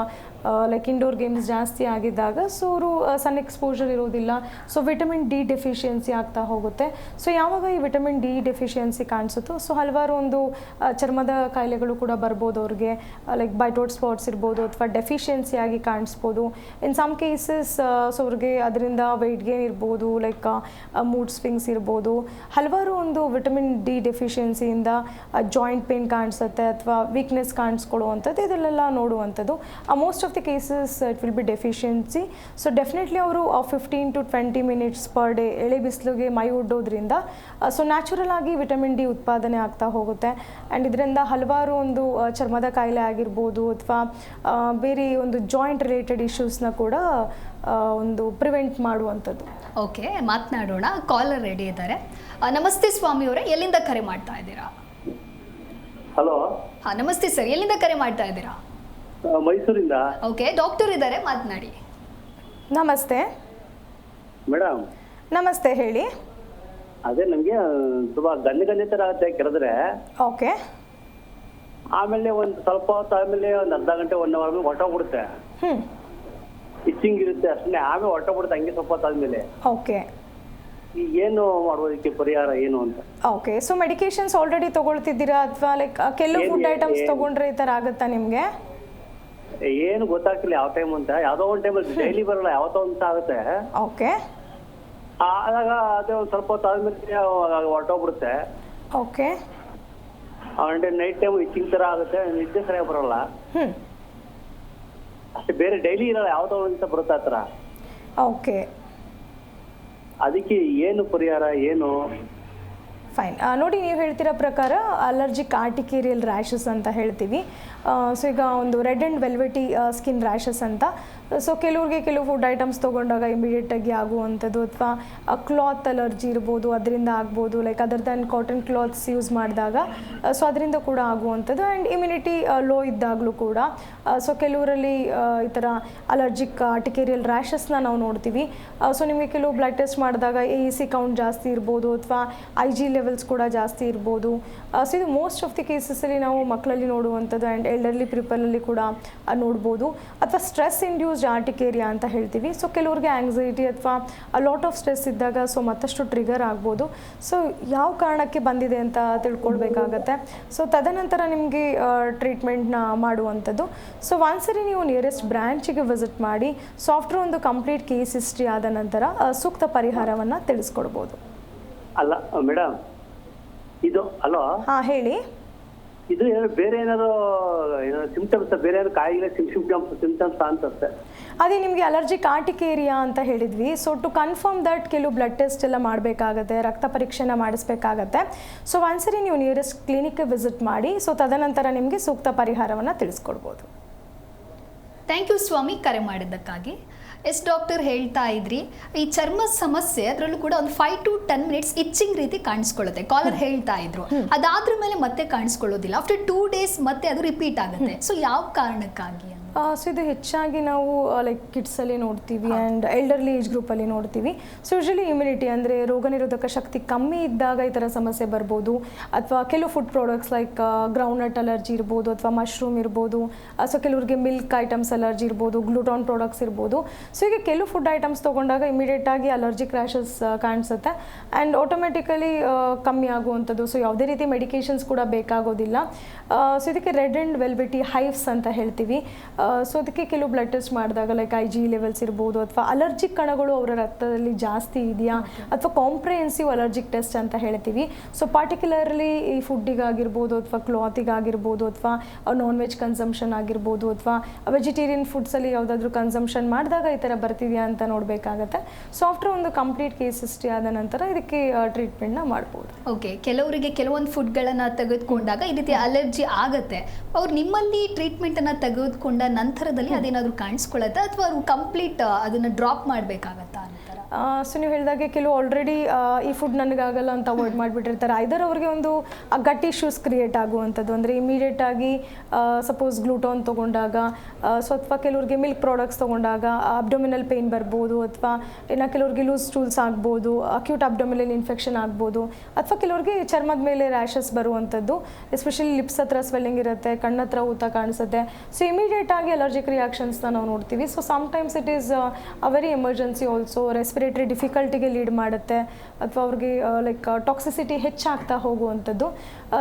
ಲೈಕ್ ಇಂಡೋರ್ ಗೇಮ್ಸ್ ಜಾಸ್ತಿ ಆಗಿದ್ದಾಗ ಸೊ ಅವರು ಸನ್ ಎಕ್ಸ್ಪೋಜರ್ ಇರೋದಿಲ್ಲ. ಸೊ ವಿಟಮಿನ್ D ಡೆಫಿಷಿಯನ್ಸಿ ಆಗ್ತಾ ಹೋಗುತ್ತೆ. ಸೊ ಯಾವಾಗ ಈ ವಿಟಮಿನ್ D ಡೆಫಿಷಿಯನ್ಸಿ ಕಾಣಿಸುತ್ತೋ ಸೊ ಹಲವಾರು ಒಂದು ಚರ್ಮದ ಕಾಯಿಲೆಗಳು ಕೂಡ ಬರ್ಬೋದು ಅವ್ರಿಗೆ. ಲೈಕ್ ಬೈಟೋಟ್ ಸ್ಪಾಟ್ಸ್ ಇರ್ಬೋದು ಅಥವಾ ಡೆಫಿಷಿಯನ್ಸಿ ಆಗಿ ಕಾಣಿಸ್ಬೋದು. ಇನ್ ಸಮ್ ಕೇಸಸ್ ಸೊ ಅವ್ರಿಗೆ ಅದರಿಂದ ವೆಯ್ಟ್ ಗೇನ್ ಇರ್ಬೋದು, ಲೈಕ್ ಮೂಡ್ ಸ್ವಿಂಗ್ಸ್ ಇರ್ಬೋದು. ಹಲವಾರು ಒಂದು ವಿಟಮಿನ್ D ಡೆಫಿಷಿಯನ್ಸಿಯಿಂದ ಜಾಯಿಂಟ್ ಪೇನ್ ಕಾಣಿಸುತ್ತೆ ಅಥವಾ ವೀಕ್ನೆಸ್ ಕಾಣಿಸ್ಕೊಳ್ಳುವಂಥದ್ದು, ಇದೆಲ್ಲ ನೋಡುವಂಥದ್ದು. Most of the cases it will be deficiency. So definitely ಅವರು 15 to 20 minutes ಪರ್ ಡೇ ಎಳೆ ಬಿಸಿಲಿಗೆ ಮೈ ಒಡ್ಡೋದ್ರಿಂದ ಸೊ ನ್ಯಾಚುರಲ್ ಆಗಿ ವಿಟಮಿನ್ D ಉತ್ಪಾದನೆ ಆಗ್ತಾ ಹೋಗುತ್ತೆ. ಆ್ಯಂಡ್ ಇದರಿಂದ ಹಲವಾರು ಒಂದು ಚರ್ಮದ ಕಾಯಿಲೆ ಆಗಿರ್ಬೋದು ಅಥವಾ ಬೇರೆ ಒಂದು ಜಾಯಿಂಟ್ ರಿಲೇಟೆಡ್ ಇಶ್ಯೂಸ್ನ ಕೂಡ ಒಂದು ಪ್ರಿವೆಂಟ್ ಮಾಡುವಂಥದ್ದು. ಓಕೆ, ಮಾತನಾಡೋಣ. ಕಾಲರ್ ರೆಡಿ ಇದ್ದಾರೆ. ನಮಸ್ತೆ ಸ್ವಾಮಿ ಅವರೇ, ಎಲ್ಲಿಂದ ಕರೆ ಮಾಡ್ತಾ ಇದ್ದೀರಾ? ಹಲೋ. ಹಾಂ, ನಮಸ್ತೆ ಸರ್, ಎಲ್ಲಿಂದ ಕರೆ ಮಾಡ್ತಾ ಇದ್ದೀರಾ? ಮೈಸೂರಿಂದ. ಓಕೆ, ಡಾಕ್ಟರ್ ಇದ್ದಾರೆ, ಮಾತನಾಡಿ. ನಮಸ್ತೆ. ಮೇಡಮ್ ನಮಸ್ತೆ, ಹೇಳಿ. ಅದೇ ನಮ್ಗೆ ತುಂಬಾ ಗಂದೆ ತರ ಆಗುತ್ತೆ ಕೆರೆದ್ರೆ. ಓಕೆ. ಆಮೇಲೆ ಒಂದು ಸ್ವಲ್ಪ ಹೊತ್ತು ಆದ್ಮೇಲೆ ಒಂದು ಅರ್ಧ ಗಂಟೆ 1 ಅವರ್ ಹೊಟ್ಟೋಗ್ಬಿಡುತ್ತೆ. ಇಚ್ಚಿಂಗ್ ಇರುತ್ತೆ ಅಷ್ಟೇ. ಆಮೇಲೆ ಹೊಟ್ಟೋಗ್ಬಿಡುತ್ತೆ ಹಂಗೆ ಸ್ವಲ್ಪ ಹೊತ್ತು ಆದ್ಮೇಲೆ. ಓಕೆ. ಈಗ ಏನು ಮಾಡೋದಕ್ಕೆ ಪರಿಹಾರ ಏನು ಅಂತ? ಓಕೆ, ಸೊ ಮೆಡಿಕೇಶನ್ಸ್ ಆಲ್ರೆಡಿ ತಗೊಳ್ತಿದ್ದೀರಾ ಅಥವಾ ಲೈಕ್ ಕೆಲವು ಫುಡ್ ಐಟಮ್ಸ್ ತಗೊಂಡ್ರೆ ಈ ಥರ ಆಗುತ್ತಾ ನಿಮಗೆ? ಏನು ಗೊತ್ತಾಗ್ತಿಲ್ಲ ಯಾವ ಟೈಮ್ ಅಂತ. ಯಾವ್ದೋ ಒಂದು ಟೈಮಲ್ಲಿ ಡೈಲಿ ಬರಲ್ಲ, ಯಾವತ್ತೋ ಒಂದು ಆಗುತ್ತೆ. ಓಕೆ. ಆದಾಗ ಅದೇ ಒಂದು ಸ್ವಲ್ಪ ಹೊತ್ತು ಆದ್ಮೇಲೆ ಹೊಟ್ಟೋಗ್ಬಿಡುತ್ತೆ. ಓಕೆ. ಅಂದ್ರೆ ನೈಟ್ ಟೈಮ್ ಇಚ್ಚಿಂಗ್ ತರ ಆಗುತ್ತೆ, ನಿದ್ದೆ ಸರಿಯಾಗಿ ಬರಲ್ಲ ಅಷ್ಟೇ. ಬೇರೆ ಡೈಲಿ ಇರಲ್ಲ, ಯಾವ್ದೋ ಅಂತ ಬರುತ್ತೆ ಆ ಥರ. ಓಕೆ. ಅದಕ್ಕೆ ಏನು ಪರಿಹಾರ ಏನು? ಫೈನ್. ನೋಡಿ, ನೀವು ಹೇಳ್ತಿರೋ ಪ್ರಕಾರ ಅಲರ್ಜಿಕ್ ಆರ್ಟಿಕೇರಿಯಲ್ ರ್ಯಾಷಸ್ ಅಂತ ಹೇಳ್ತೀವಿ. ಸೊ ಈಗ ಒಂದು red and velvety skin rashes ಅಂತ. ಸೊ ಕೆಲವ್ರಿಗೆ ಕೆಲವು ಫುಡ್ ಐಟಮ್ಸ್ ತೊಗೊಂಡಾಗ ಇಮಿಡಿಯೇಟಾಗಿ ಆಗುವಂಥದ್ದು, ಅಥವಾ ಕ್ಲಾತ್ ಅಲರ್ಜಿ ಇರ್ಬೋದು, ಅದರಿಂದ ಆಗ್ಬೋದು. Like other than cotton clothes use ಮಾಡಿದಾಗ ಸೊ ಅದರಿಂದ ಕೂಡ ಆಗುವಂಥದ್ದು. ಆ್ಯಂಡ್ ಇಮ್ಯುನಿಟಿ ಲೋ ಇದ್ದಾಗಲೂ ಕೂಡ ಸೊ ಕೆಲವರಲ್ಲಿ ಈ ಥರ ಅಲರ್ಜಿಕ್ ಆರ್ಟಿಕೇರಿಯಲ್ ರ್ಯಾಷಸ್ನ ನಾವು ನೋಡ್ತೀವಿ. ಸೊ ನಿಮಗೆ ಕೆಲವು ಬ್ಲಡ್ ಟೆಸ್ಟ್ ಮಾಡಿದಾಗ AEC ಕೌಂಟ್ ಜಾಸ್ತಿ ಇರ್ಬೋದು, ಅಥವಾ IG ಲೆವೆಲ್ಸ್ ಕೂಡ ಜಾಸ್ತಿ ಇರ್ಬೋದು. ಸೊ ಇದು ಮೋಸ್ಟ್ ಆಫ್ ದಿ ಕೇಸಸಲ್ಲಿ ನಾವು ಮಕ್ಕಳಲ್ಲಿ ನೋಡುವಂಥದ್ದು, ಆ್ಯಂಡ್ ಎಲ್ಡರ್ಲಿ ಪೀಪಲಲ್ಲಿ ಕೂಡ ನೋಡ್ಬೋದು. ಅಥವಾ ಸ್ಟ್ರೆಸ್ ಇಂಡ್ಯೂಸ್ಡ್ ಆರ್ಟಿಕೇರಿಯಾ ಅಂತ ಹೇಳ್ತೀವಿ. ಸೊ ಕೆಲವ್ರಿಗೆ ಆಂಗ್ಸೈಟಿ ಅಥವಾ ಲಾಟ್ ಆಫ್ ಸ್ಟ್ರೆಸ್ ಇದ್ದಾಗ ಸೊ ಮತ್ತಷ್ಟು ಟ್ರಿಗರ್ ಆಗ್ಬೋದು. ಸೊ ಯಾವ ಕಾರಣಕ್ಕೆ ಬಂದಿದೆ ಅಂತ ತಿಳ್ಕೊಳ್ಬೇಕಾಗತ್ತೆ. ಸೊ ತದನಂತರ ನಿಮಗೆ ಟ್ರೀಟ್ಮೆಂಟ್ನ ಮಾಡುವಂಥದ್ದು. ಸೊ ಒಂದ್ಸರಿ ನೀವು ನಿಯರೆಸ್ಟ್ ಬ್ರ್ಯಾಂಚಿಗೆ ವಿಸಿಟ್ ಮಾಡಿ, ಸೊ ಆಫ್ಟರ್ ಒಂದು ಕಂಪ್ಲೀಟ್ ಕೇಸ್ ಹಿಸ್ಟ್ರಿ ಆದ ನಂತರ ಸೂಕ್ತ ಪರಿಹಾರವನ್ನು ತಿಳಿಸ್ಕೊಡ್ಬೋದು. ಅಲ್ಲ ಮೇಡಮ್, ಇದು ಅಲೋ. ಹಾಂ, ಹೇಳಿ. ಇದು ಬೇರೆ ಏನಾದ್ರು ಸಿಂಪ್ಟಮ್ಸ್, ಬೇರೆ ಏನಾದ್ರು ಕಾಯಿಲೆ ಸಿಂಪ್ಟಮ್ಸ್ ಅನ್ಸುತ್ತೆ. ಅದೇ ನಿಮಗೆ ಅಲರ್ಜಿಕ್ ಆರ್ಟಿಕೇರಿಯಾ ಅಂತ ಹೇಳಿದ್ವಿ. ಸೊ ಟು ಕನ್ಫರ್ಮ್ ದಟ್ ಕೆಲವು ಬ್ಲಡ್ ಟೆಸ್ಟ್ ಎಲ್ಲ ಮಾಡಬೇಕಾಗತ್ತೆ, ರಕ್ತ ಪರೀಕ್ಷೆನ ಮಾಡಿಸ್ಬೇಕಾಗತ್ತೆ. ಸೊ ಒಂದ್ಸರಿ ನೀವು ನಿಯರೆಸ್ಟ್ ಕ್ಲಿನಿಕ್ಗೆ ವಿಸಿಟ್ ಮಾಡಿ, ಸೊ ತದನಂತರ ನಿಮಗೆ ಸೂಕ್ತ ಪರಿಹಾರವನ್ನು ತಿಳಿಸ್ಕೊಡ್ಬೋದು. ಥ್ಯಾಂಕ್ ಯು ಸ್ವಾಮಿ, ಕರೆ ಮಾಡಿದ್ದಕ್ಕಾಗಿ. ಎಸ್ ಡಾಕ್ಟರ್, ಹೇಳ್ತಾ ಇದ್ರಿ ಈ ಚರ್ಮ ಸಮಸ್ಯೆ, ಅದರಲ್ಲೂ ಕೂಡ ಒಂದು 5 to 10 minutes ಇಚ್ಚಿಂಗ್ ರೀತಿ ಕಾಣಿಸ್ಕೊಳ್ಳುತ್ತೆ. ಕಾಲರ್ ಹೇಳ್ತಾ ಇದ್ರು, ಅದಾದ್ರ ಮೇಲೆ ಮತ್ತೆ ಕಾಣಿಸ್ಕೊಳ್ಳೋದಿಲ್ಲ. ಆಫ್ಟರ್ 2 days ಮತ್ತೆ ಅದು ರಿಪೀಟ್ ಆಗುತ್ತೆ. ಸೊ ಯಾವ ಕಾರಣಕ್ಕಾಗಿ? ಸೊ ಇದು ಹೆಚ್ಚಾಗಿ ನಾವು ಲೈಕ್ ಕಿಡ್ಸಲ್ಲಿ ನೋಡ್ತೀವಿ ಆ್ಯಂಡ್ ಎಲ್ಡರ್ಲಿ ಏಜ್ ಗ್ರೂಪಲ್ಲಿ ನೋಡ್ತೀವಿ. ಸೊ ಯೂಶಲಿ ಇಮ್ಯುನಿಟಿ ಅಂದರೆ ರೋಗ ನಿರೋಧಕ ಶಕ್ತಿ ಕಮ್ಮಿ ಇದ್ದಾಗ ಈ ಥರ ಸಮಸ್ಯೆ ಬರ್ಬೋದು. ಅಥವಾ ಕೆಲವು food products like groundnut allergy ಇರ್ಬೋದು, ಅಥವಾ ಮಶ್ರೂಮ್ ಇರ್ಬೋದು. ಸೊ ಕೆಲವ್ರಿಗೆ ಮಿಲ್ಕ್ ಐಟಮ್ಸ್ ಅಲರ್ಜಿ ಇರ್ಬೋದು, ಗ್ಲೂಟಾನ್ ಪ್ರಾಡಕ್ಟ್ಸ್ ಇರ್ಬೋದು. ಸೊ ಈಗ ಕೆಲವು ಫುಡ್ ಐಟಮ್ಸ್ ತೊಗೊಂಡಾಗ ಇಮಿಡಿಯೇಟಾಗಿ ಅಲರ್ಜಿಕ್ ರ್ಯಾಷಸ್ ಕಾಣಿಸುತ್ತೆ ಆ್ಯಂಡ್ ಆಟೋಮೆಟಿಕಲಿ ಕಮ್ಮಿ ಆಗುವಂಥದ್ದು. ಸೊ ಯಾವುದೇ ರೀತಿ ಮೆಡಿಕೇಷನ್ಸ್ ಕೂಡ ಬೇಕಾಗೋದಿಲ್ಲ. ಸೊ ಇದಕ್ಕೆ ರೆಡ್ ಆ್ಯಂಡ್ ವೆಲ್ವೆಟಿ ಹೈವ್ಸ್ ಅಂತ ಹೇಳ್ತೀವಿ. ಸೊ ಅದಕ್ಕೆ ಕೆಲವು ಬ್ಲಡ್ ಟೆಸ್ಟ್ ಮಾಡಿದಾಗ ಲೈಕ್ IG ಲೆವೆಲ್ಸ್ ಇರ್ಬೋದು, ಅಥವಾ ಅಲರ್ಜಿಕ್ ಕಣಗಳು ಅವರ ರಕ್ತದಲ್ಲಿ ಜಾಸ್ತಿ ಇದೆಯಾ, ಅಥವಾ ಕಾಂಪ್ರಿಹೆನ್ಸಿವ್ ಅಲರ್ಜಿಕ್ ಟೆಸ್ಟ್ ಅಂತ ಹೇಳ್ತೀವಿ. ಸೊ ಪರ್ಟಿಕ್ಯುಲರ್ಲಿ ಈ ಫುಡ್ಡಿಗಾಗಿರ್ಬೋದು, ಅಥವಾ ಕ್ಲಾತಿಗಾಗಿರ್ಬೋದು, ಅಥವಾ ನಾನ್ ವೆಜ್ ಕನ್ಸಂಪ್ಷನ್ ಆಗಿರ್ಬೋದು, ಅಥವಾ ವೆಜಿಟೇರಿಯನ್ ಫುಡ್ಸಲ್ಲಿ ಯಾವುದಾದ್ರೂ ಕನ್ಸಂಪ್ಷನ್ ಮಾಡಿದಾಗ ಈ ಥರ ಬರ್ತಿದೆಯಾ ಅಂತ ನೋಡಬೇಕಾಗತ್ತೆ. ಸೊ ಆಫ್ಟರ್ ಒಂದು ಕಂಪ್ಲೀಟ್ ಕೇಸ್ ಹಿಸ್ಟ್ರಿ ಆದ ನಂತರ ಇದಕ್ಕೆ ಟ್ರೀಟ್ಮೆಂಟ್ನ ಮಾಡ್ಬೋದು. ಓಕೆ, ಕೆಲವರಿಗೆ ಕೆಲವೊಂದು ಫುಡ್ಗಳನ್ನು ತೆಗೆದುಕೊಂಡಾಗ ಈ ರೀತಿ ಅಲರ್ಜಿ ಆಗುತ್ತೆ. ಅವ್ರು ನಿಮ್ಮಲ್ಲಿ ಟ್ರೀಟ್ಮೆಂಟನ್ನು ತೆಗೆದುಕೊಂಡ ನಂತರದಲ್ಲಿ ಅದೇನಾದರೂ ಕಾಣಿಸ್ಕೊಳ್ಳುತ್ತಾ, ಅಥವಾ ಅವರು ಕಂಪ್ಲೀಟ್ ಅದನ್ನು ಡ್ರಾಪ್ ಮಾಡಬೇಕಾಗತ್ತಾ ಅಂತಾರೆ? ಸೊ ನೀವು ಹೇಳಿದಾಗೆ ಕೆಲವು ಆಲ್ರೆಡಿ ಈ ಫುಡ್ ನನಗಾಗಲ್ಲ ಅಂತ ಅವಾಯ್ಡ್ ಮಾಡಿಬಿಟ್ಟಿರ್ತಾರೆ. ಐದರ್ ಅವ್ರಿಗೆ ಒಂದು ಗಟ್ ಇಶ್ಯೂಸ್ ಕ್ರಿಯೇಟ್ ಆಗುವಂಥದ್ದು, ಅಂದರೆ ಇಮಿಡಿಯೇಟಾಗಿ ಸಪೋಸ್ ಗ್ಲೂಟಾನ್ ತೊಗೊಂಡಾಗ, ಸೊ ಅಥವಾ ಕೆಲವ್ರಿಗೆ ಮಿಲ್ಕ್ ಪ್ರಾಡಕ್ಟ್ಸ್ ತೊಗೊಂಡಾಗ ಅಬ್ಡೊಮಿನಲ್ ಪೇಯ್ನ್ ಬರ್ಬೋದು, ಅಥವಾ ಇನ್ನು ಕೆಲವ್ರಿಗೆ ಲೂಸ್ ಸ್ಟೂಲ್ಸ್ ಆಗ್ಬೋದು, ಅಕ್ಯೂಟ್ ಅಬ್ಡೊಮಿನಲ್ ಇನ್ಫೆಕ್ಷನ್ ಆಗ್ಬೋದು, ಅಥವಾ ಕೆಲವ್ರಿಗೆ ಚರ್ಮದ ಮೇಲೆ ರ್ಯಾಷಸ್ ಬರುವಂಥದ್ದು. ಎಸ್ಪೆಷಲಿ ಲಿಪ್ಸ್ ಹತ್ರ ಸ್ವೆಲ್ಲಿಂಗ್ ಇರುತ್ತೆ, ಕಣ್ಣತ್ರ ಊತ ಕಾಣಿಸುತ್ತೆ. ಸೊ ಇಮಿಡಿಯೇಟಾಗಿ ಅಲರ್ಜಿಕ್ ರಿಯಾಕ್ಷನ್ಸ್ನ ನಾವು ನೋಡ್ತೀವಿ. So sometimes it is a very emergency also. Respiratory ಡಿಫಿಕಲ್ಟಿಗೆ ಲೀಡ್ ಮಾಡುತ್ತೆ, ಅಥವಾ ಅವ್ರಿಗೆ ಲೈಕ್ ಟಾಕ್ಸಿಸಿಟಿ ಹೆಚ್ಚಾಗ್ತಾ ಹೋಗುವಂಥದ್ದು.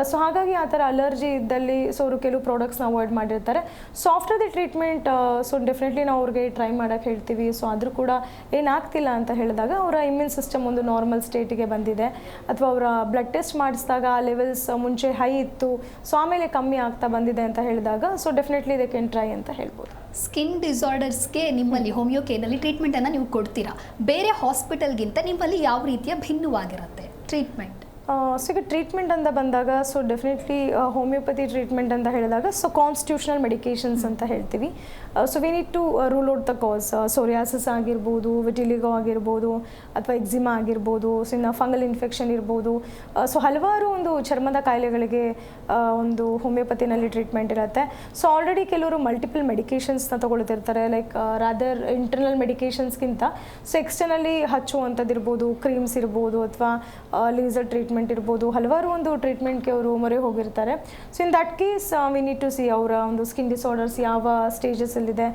ಸೊ ಹಾಗಾಗಿ ಆ ಥರ ಅಲರ್ಜಿ ಇದ್ದಲ್ಲಿ ಸೊ ಅವರು ಕೆಲವು ಪ್ರಾಡಕ್ಟ್ಸ್ನ ಅವಾಯ್ಡ್ ಮಾಡಿರ್ತಾರೆ. So after the treatment so definitely ನಾವು ಅವ್ರಿಗೆ ಟ್ರೈ ಮಾಡೋಕ್ಕೆ ಹೇಳ್ತೀವಿ. ಸೊ ಆದರೂ ಕೂಡ ಏನಾಗ್ತಿಲ್ಲ ಅಂತ ಹೇಳಿದಾಗ ಅವರ ಇಮ್ಯೂನ್ ಸಿಸ್ಟಮ್ ಒಂದು ನಾರ್ಮಲ್ ಸ್ಟೇಟಿಗೆ ಬಂದಿದೆ, ಅಥವಾ ಅವರ ಬ್ಲಡ್ ಟೆಸ್ಟ್ ಮಾಡಿಸಿದಾಗ ಆ ಲೆವೆಲ್ಸ್ ಮುಂಚೆ ಹೈ ಇತ್ತು, ಸೊ ಆಮೇಲೆ ಕಮ್ಮಿ ಆಗ್ತಾ ಬಂದಿದೆ ಅಂತ ಹೇಳಿದಾಗ so definitely they can try ಅಂತ ಹೇಳ್ಬೋದು. ಸ್ಕಿನ್ ಡಿಸಾರ್ಡರ್ಸ್ಗೆ ನಿಮ್ಮಲ್ಲಿ ಹೋಮಿಯೋ ಕೇರ್ನಲ್ಲಿ ಟ್ರೀಟ್ಮೆಂಟನ್ನು ನೀವು ಕೊಡ್ತೀರಾ. ಬೇರೆ ಹಾಸ್ಪಿಟಲ್ಗಿಂತ ನಿಮ್ಮಲ್ಲಿ ಯಾವ ರೀತಿಯ ಭಿನ್ನವಾಗಿರುತ್ತೆ ಟ್ರೀಟ್ಮೆಂಟ್? ಸೊ ಈಗ ಟ್ರೀಟ್ಮೆಂಟ್ ಅಂತ ಬಂದಾಗ ಸೊ ಡೆಫಿನೆಟ್ಲಿ ಹೋಮಿಯೋಪತಿ ಟ್ರೀಟ್ಮೆಂಟ್ ಅಂತ ಹೇಳಿದಾಗ ಸೊ ಕಾನ್ಸ್ಟಿಟ್ಯೂಷನಲ್ ಮೆಡಿಕೇಷನ್ಸ್ ಅಂತ ಹೇಳ್ತೀವಿ. So we need to rule out the cause. Psoriasis ಆಗಿರ್ಬೋದು, ವಿಟಿಲಿಗೋ ಆಗಿರ್ಬೋದು, ಅಥವಾ ಎಕ್ಸಿಮಾ ಆಗಿರ್ಬೋದು, ಸೊ ಇನ್ನು ಫಂಗಲ್ ಇನ್ಫೆಕ್ಷನ್ ಇರ್ಬೋದು. ಸೊ ಹಲವಾರು ಒಂದು ಚರ್ಮದ ಕಾಯಿಲೆಗಳಿಗೆ ಒಂದು ಹೋಮಿಯೋಪತಿನಲ್ಲಿ ಟ್ರೀಟ್ಮೆಂಟ್ ಇರುತ್ತೆ. ಸೊ ಆಲ್ರೆಡಿ ಕೆಲವರು ಮಲ್ಟಿಪಲ್ ಮೆಡಿಕೇಷನ್ಸ್ನ ತೊಗೊಳ್ತಿರ್ತಾರೆ, ಲೈಕ್ ರಾದರ್ ಇಂಟರ್ನಲ್ ಮೆಡಿಕೇಷನ್ಸ್ಗಿಂತ ಸೊ ಎಕ್ಸ್ಟರ್ನಲಿ ಹಚ್ಚುವಂಥದ್ದು ಇರ್ಬೋದು, ಕ್ರೀಮ್ಸ್ ಇರ್ಬೋದು, ಅಥವಾ ಲೇಸರ್ ಟ್ರೀಟ್ಮೆಂಟ್ ಇರ್ಬೋದು, ಹಲವಾರು ಒಂದು ಟ್ರೀಟ್ಮೆಂಟ್ಗೆ ಅವರು ಮೊರೆ ಹೋಗಿರ್ತಾರೆ. So in that case we need to see ಅವರ ಒಂದು ಸ್ಕಿನ್ ಡಿಸಾರ್ಡರ್ಸ್ ಯಾವ ಸ್ಟೇಜಸಲ್ಲಿದೆ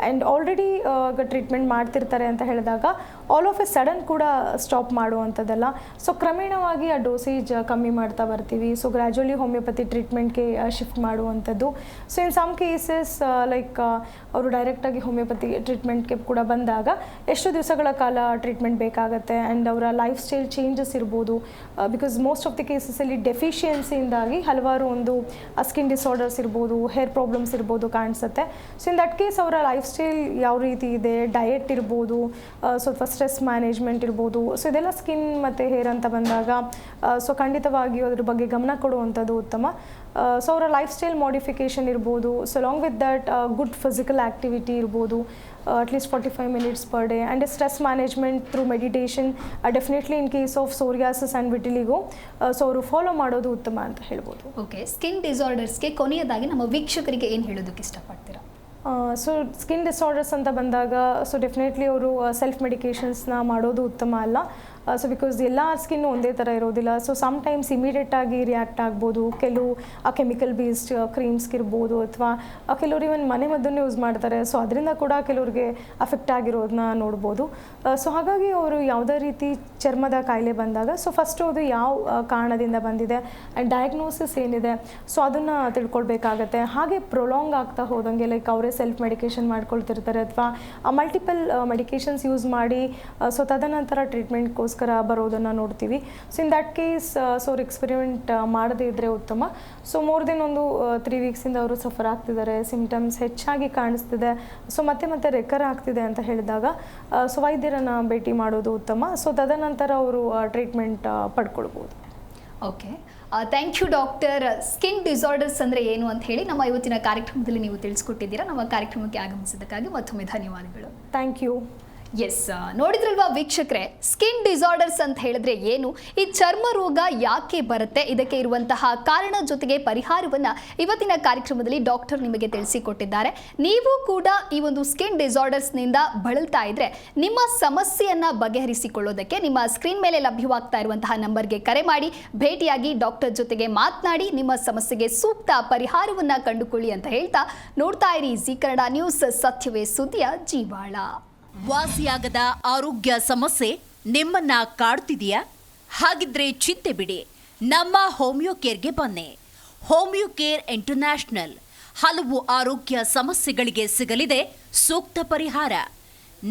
ಆ್ಯಂಡ್ ಆಲ್ರೆಡಿ ಟ್ರೀಟ್ಮೆಂಟ್ ಮಾಡ್ತಿರ್ತಾರೆ ಅಂತ ಹೇಳಿದಾಗ ಆಲ್ ಆಫ್ ಎ ಸಡನ್ ಕೂಡ ಸ್ಟಾಪ್ ಮಾಡುವಂಥದ್ದಲ್ಲ. ಸೊ ಕ್ರಮೇಣವಾಗಿ ಆ ಡೋಸೇಜ್ ಕಮ್ಮಿ ಮಾಡ್ತಾ ಬರ್ತೀವಿ. ಸೊ ಗ್ರ್ಯಾಜುವಲಿ ಹೋಮಿಯೋಪತಿ ಟ್ರೀಟ್ಮೆಂಟ್ಗೆ ಶಿಫ್ಟ್ ಮಾಡುವಂಥದ್ದು. So in some cases like ಅವರು ಡೈರೆಕ್ಟಾಗಿ ಹೋಮಿಯೋಪತಿ ಟ್ರೀಟ್ಮೆಂಟ್ಗೆ ಕೂಡ ಬಂದಾಗ ಎಷ್ಟು ದಿವಸಗಳ ಕಾಲ ಟ್ರೀಟ್ಮೆಂಟ್ ಬೇಕಾಗುತ್ತೆ ಆ್ಯಂಡ್ ಅವರ ಲೈಫ್ ಸ್ಟೈಲ್ ಚೇಂಜಸ್ ಇರ್ಬೋದು. ಬಿಕಾಸ್ ಮೋಸ್ಟ್ ಆಫ್ ದಿ ಕೇಸಸಲ್ಲಿ ಡೆಫಿಷಿಯನ್ಸಿಯಿಂದಾಗಿ ಹಲವಾರು ಒಂದು ಸ್ಕಿನ್ ಡಿಸಾರ್ಡರ್ಸ್ ಇರ್ಬೋದು, ಹೇರ್ ಪ್ರಾಬ್ಲಮ್ಸ್ ಇರ್ಬೋದು ಕಾಣಿಸುತ್ತೆ. ಸೊ ಇನ್ ದಟ್ ಕೇಸ್ ಅವರ ಲೈಫ್ ಸ್ಟೈಲ್ ಯಾವ ರೀತಿ ಇದೆ, ಡಯಟ್ ಇರ್ಬೋದು, ಸ್ವಲ್ಪ ಸ್ಟ್ರೆಸ್ ಮ್ಯಾನೇಜ್ಮೆಂಟ್ ಇರ್ಬೋದು, ಸೊ ಇದೆಲ್ಲ ಸ್ಕಿನ್ ಮತ್ತು ಹೇರ್ ಅಂತ ಬಂದಾಗ ಸೊ ಖಂಡಿತವಾಗಿಯೂ ಅದ್ರ ಬಗ್ಗೆ ಗಮನ ಕೊಡುವಂಥದ್ದು ಉತ್ತಮ. ಸೊ ಅವರ ಲೈಫ್ ಸ್ಟೈಲ್ ಮಾಡಿಫಿಕೇಷನ್ ಇರ್ಬೋದು. So long with that good physical activity ಇರ್ಬೋದು, at least 45 minutes per day, and stress management through meditation, definitely in case of psoriasis and vitiligo, so ಅವರು ಫಾಲೋ ಮಾಡೋದು ಉತ್ತಮ ಅಂತ ಹೇಳ್ಬೋದು. ಓಕೆ, ಸ್ಕಿನ್ ಡಿಸಾರ್ಡರ್ಸ್ಗೆ ಕೊನೆಯದಾಗಿ ನಮ್ಮ ವೀಕ್ಷಕರಿಗೆ ಏನು ಹೇಳೋದಕ್ಕೆ ಇಷ್ಟಪಡ್ತೀರಾ? ಸೊ ಸ್ಕಿನ್ ಡಿಸಾರ್ಡರ್ಸ್ ಅಂತ ಬಂದಾಗ ಸೊ ಡೆಫಿನೆಟ್ಲಿ ಅವರು ಸೆಲ್ಫ್ ಮೆಡಿಕೇಷನ್ಸ್ನ ಮಾಡೋದು ಉತ್ತಮ ಅಲ್ಲ. ಸೊ ಬಿಕಾಸ್ ಎಲ್ಲ ಸ್ಕಿನ್ ಒಂದೇ ಥರ ಇರೋದಿಲ್ಲ. ಸೊ ಸಮ್ಟೈಮ್ಸ್ ಇಮಿಡಿಯೇಟಾಗಿ ರಿಯಾಕ್ಟ್ ಆಗ್ಬೋದು. ಕೆಲವು ಕೆಮಿಕಲ್ ಬೇಸ್ಡ್ ಕ್ರೀಮ್ಸ್ಗಿರ್ಬೋದು, ಅಥವಾ ಕೆಲವರು ಇವನ್ ಮನೆ ಮದ್ದನ್ನು ಯೂಸ್ ಮಾಡ್ತಾರೆ. ಸೊ ಅದರಿಂದ ಕೂಡ ಕೆಲವ್ರಿಗೆ ಅಫೆಕ್ಟ್ ಆಗಿರೋದನ್ನ ನೋಡ್ಬೋದು. ಸೊ ಹಾಗಾಗಿ ಅವರು ಯಾವುದೇ ರೀತಿ ಚರ್ಮದ ಕಾಯಿಲೆ ಬಂದಾಗ ಸೊ ಫಸ್ಟು ಅದು ಯಾವ ಕಾರಣದಿಂದ ಬಂದಿದೆ ಆ್ಯಂಡ್ ಡಯಾಗ್ನೋಸಿಸ್ ಏನಿದೆ ಸೊ ಅದನ್ನು ತಿಳ್ಕೊಳ್ಬೇಕಾಗತ್ತೆ. ಹಾಗೆ ಪ್ರೊಲಾಂಗ್ ಆಗ್ತಾ ಹೋದಂಗೆ ಲೈಕ್ ಅವರೇ ಸೆಲ್ಫ್ ಮೆಡಿಕೇಷನ್ ಮಾಡ್ಕೊಳ್ತಿರ್ತಾರೆ ಅಥವಾ ಮಲ್ಟಿಪಲ್ ಮೆಡಿಕೇಷನ್ಸ್ ಯೂಸ್ ಮಾಡಿ ಸೊ ತದನಂತರ ಟ್ರೀಟ್ಮೆಂಟ್ಗೋಸ್ಕರ ಬರೋದನ್ನು ನೋಡ್ತೀವಿ. So in that case so ಅವ್ರು ಎಕ್ಸ್ಪೆರಿಮೆಂಟ್ ಮಾಡದೇ ಇದ್ದರೆ ಉತ್ತಮ. ಸೊ ಮೋರ್ ದೆನ್ ಒಂದು 3 ವೀಕ್ಸಿಂದ ಅವರು ಸಫರ್ ಆಗ್ತಿದ್ದಾರೆ, ಸಿಮ್ಟಮ್ಸ್ ಹೆಚ್ಚಾಗಿ ಕಾಣಿಸ್ತಿದೆ, ಸೊ ಮತ್ತೆ ರೆಕರ್ ಆಗ್ತಿದೆ ಅಂತ ಹೇಳಿದಾಗ ಸೊ ವೈದ್ಯರನ್ನು ಭೇಟಿ ಮಾಡೋದು ಉತ್ತಮ. ಸೊ ತದನಂತರ ಅವರು ಟ್ರೀಟ್ಮೆಂಟ್ ಪಡ್ಕೊಳ್ಬೋದು. Okay, thank you doctor. Skin disorders ಅಂದರೆ ಏನು ಅಂತ ಹೇಳಿ ನಮ್ಮ ಇವತ್ತಿನ ಕಾರ್ಯಕ್ರಮದಲ್ಲಿ ನೀವು ತಿಳಿಸ್ಕೊಟ್ಟಿದ್ದೀರಾ. ನಮ್ಮ ಕಾರ್ಯಕ್ರಮಕ್ಕೆ ಆಗಮಿಸಿದ್ದಕ್ಕಾಗಿ ಮತ್ತೊಮ್ಮೆ ಧನ್ಯವಾದಗಳು. Thank you. ಎಸ್, ನೋಡಿದ್ರಲ್ವಾ ವೀಕ್ಷಕರೇ, ಸ್ಕಿನ್ ಡಿಸಾರ್ಡರ್ಸ್ ಅಂತ ಹೇಳಿದ್ರೆ ಏನು, ಈ ಚರ್ಮ ರೋಗ ಯಾಕೆ ಬರುತ್ತೆ, ಇದಕ್ಕೆ ಇರುವಂತಹ ಕಾರಣ ಜೊತೆಗೆ ಪರಿಹಾರವನ್ನು ಇವತ್ತಿನ ಕಾರ್ಯಕ್ರಮದಲ್ಲಿ ಡಾಕ್ಟರ್ ನಿಮಗೆ ತಿಳಿಸಿಕೊಟ್ಟಿದ್ದಾರೆ. ನೀವು ಕೂಡ ಈ ಒಂದು ಸ್ಕಿನ್ ಡಿಸಾರ್ಡರ್ಸ್ನಿಂದ ಬಳಲ್ತಾ ಇದ್ರೆ ನಿಮ್ಮ ಸಮಸ್ಯೆಯನ್ನು ಬಗೆಹರಿಸಿಕೊಳ್ಳೋದಕ್ಕೆ ನಿಮ್ಮ ಸ್ಕ್ರೀನ್ ಮೇಲೆ ಲಭ್ಯವಾಗ್ತಾ ಇರುವಂತಹ ನಂಬರ್ಗೆ ಕರೆ ಮಾಡಿ, ಭೇಟಿಯಾಗಿ ಡಾಕ್ಟರ್ ಜೊತೆಗೆ ಮಾತನಾಡಿ ನಿಮ್ಮ ಸಮಸ್ಯೆಗೆ ಸೂಕ್ತ ಪರಿಹಾರವನ್ನು ಕಂಡುಕೊಳ್ಳಿ ಅಂತ ಹೇಳ್ತಾ ನೋಡ್ತಾ ಇರಿ ಜಿ ಕನ್ನಡ ನ್ಯೂಸ್, ಸತ್ಯವೇ ಸುದ್ದಿಯ ಜೀವಾಳ. ವಾಸಿಯಾಗದ ಆರೋಗ್ಯ ಸಮಸ್ಯೆ ನಿಮ್ಮನ್ನ ಕಾಡ್ತಿದೆಯಾ? ಹಾಗಿದ್ರೆ ಚಿಂತೆ ಬಿಡಿ, ನಮ್ಮ ಹೋಮಿಯೋ ಕೇರ್ಗೆ ಬನ್ನಿ. ಹೋಮಿಯೋ ಕೇರ್ ಇಂಟರ್ನ್ಯಾಷನಲ್ ಹಲವು ಆರೋಗ್ಯ ಸಮಸ್ಯೆಗಳಿಗೆ ಸಿಗಲಿದೆ ಸೂಕ್ತ ಪರಿಹಾರ.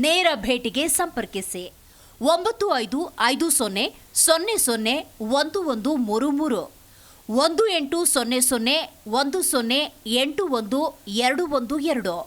ನೇರ ಭೇಟಿಗೆ ಸಂಪರ್ಕಿಸಿ 9550 00 1133 1800 1081 212.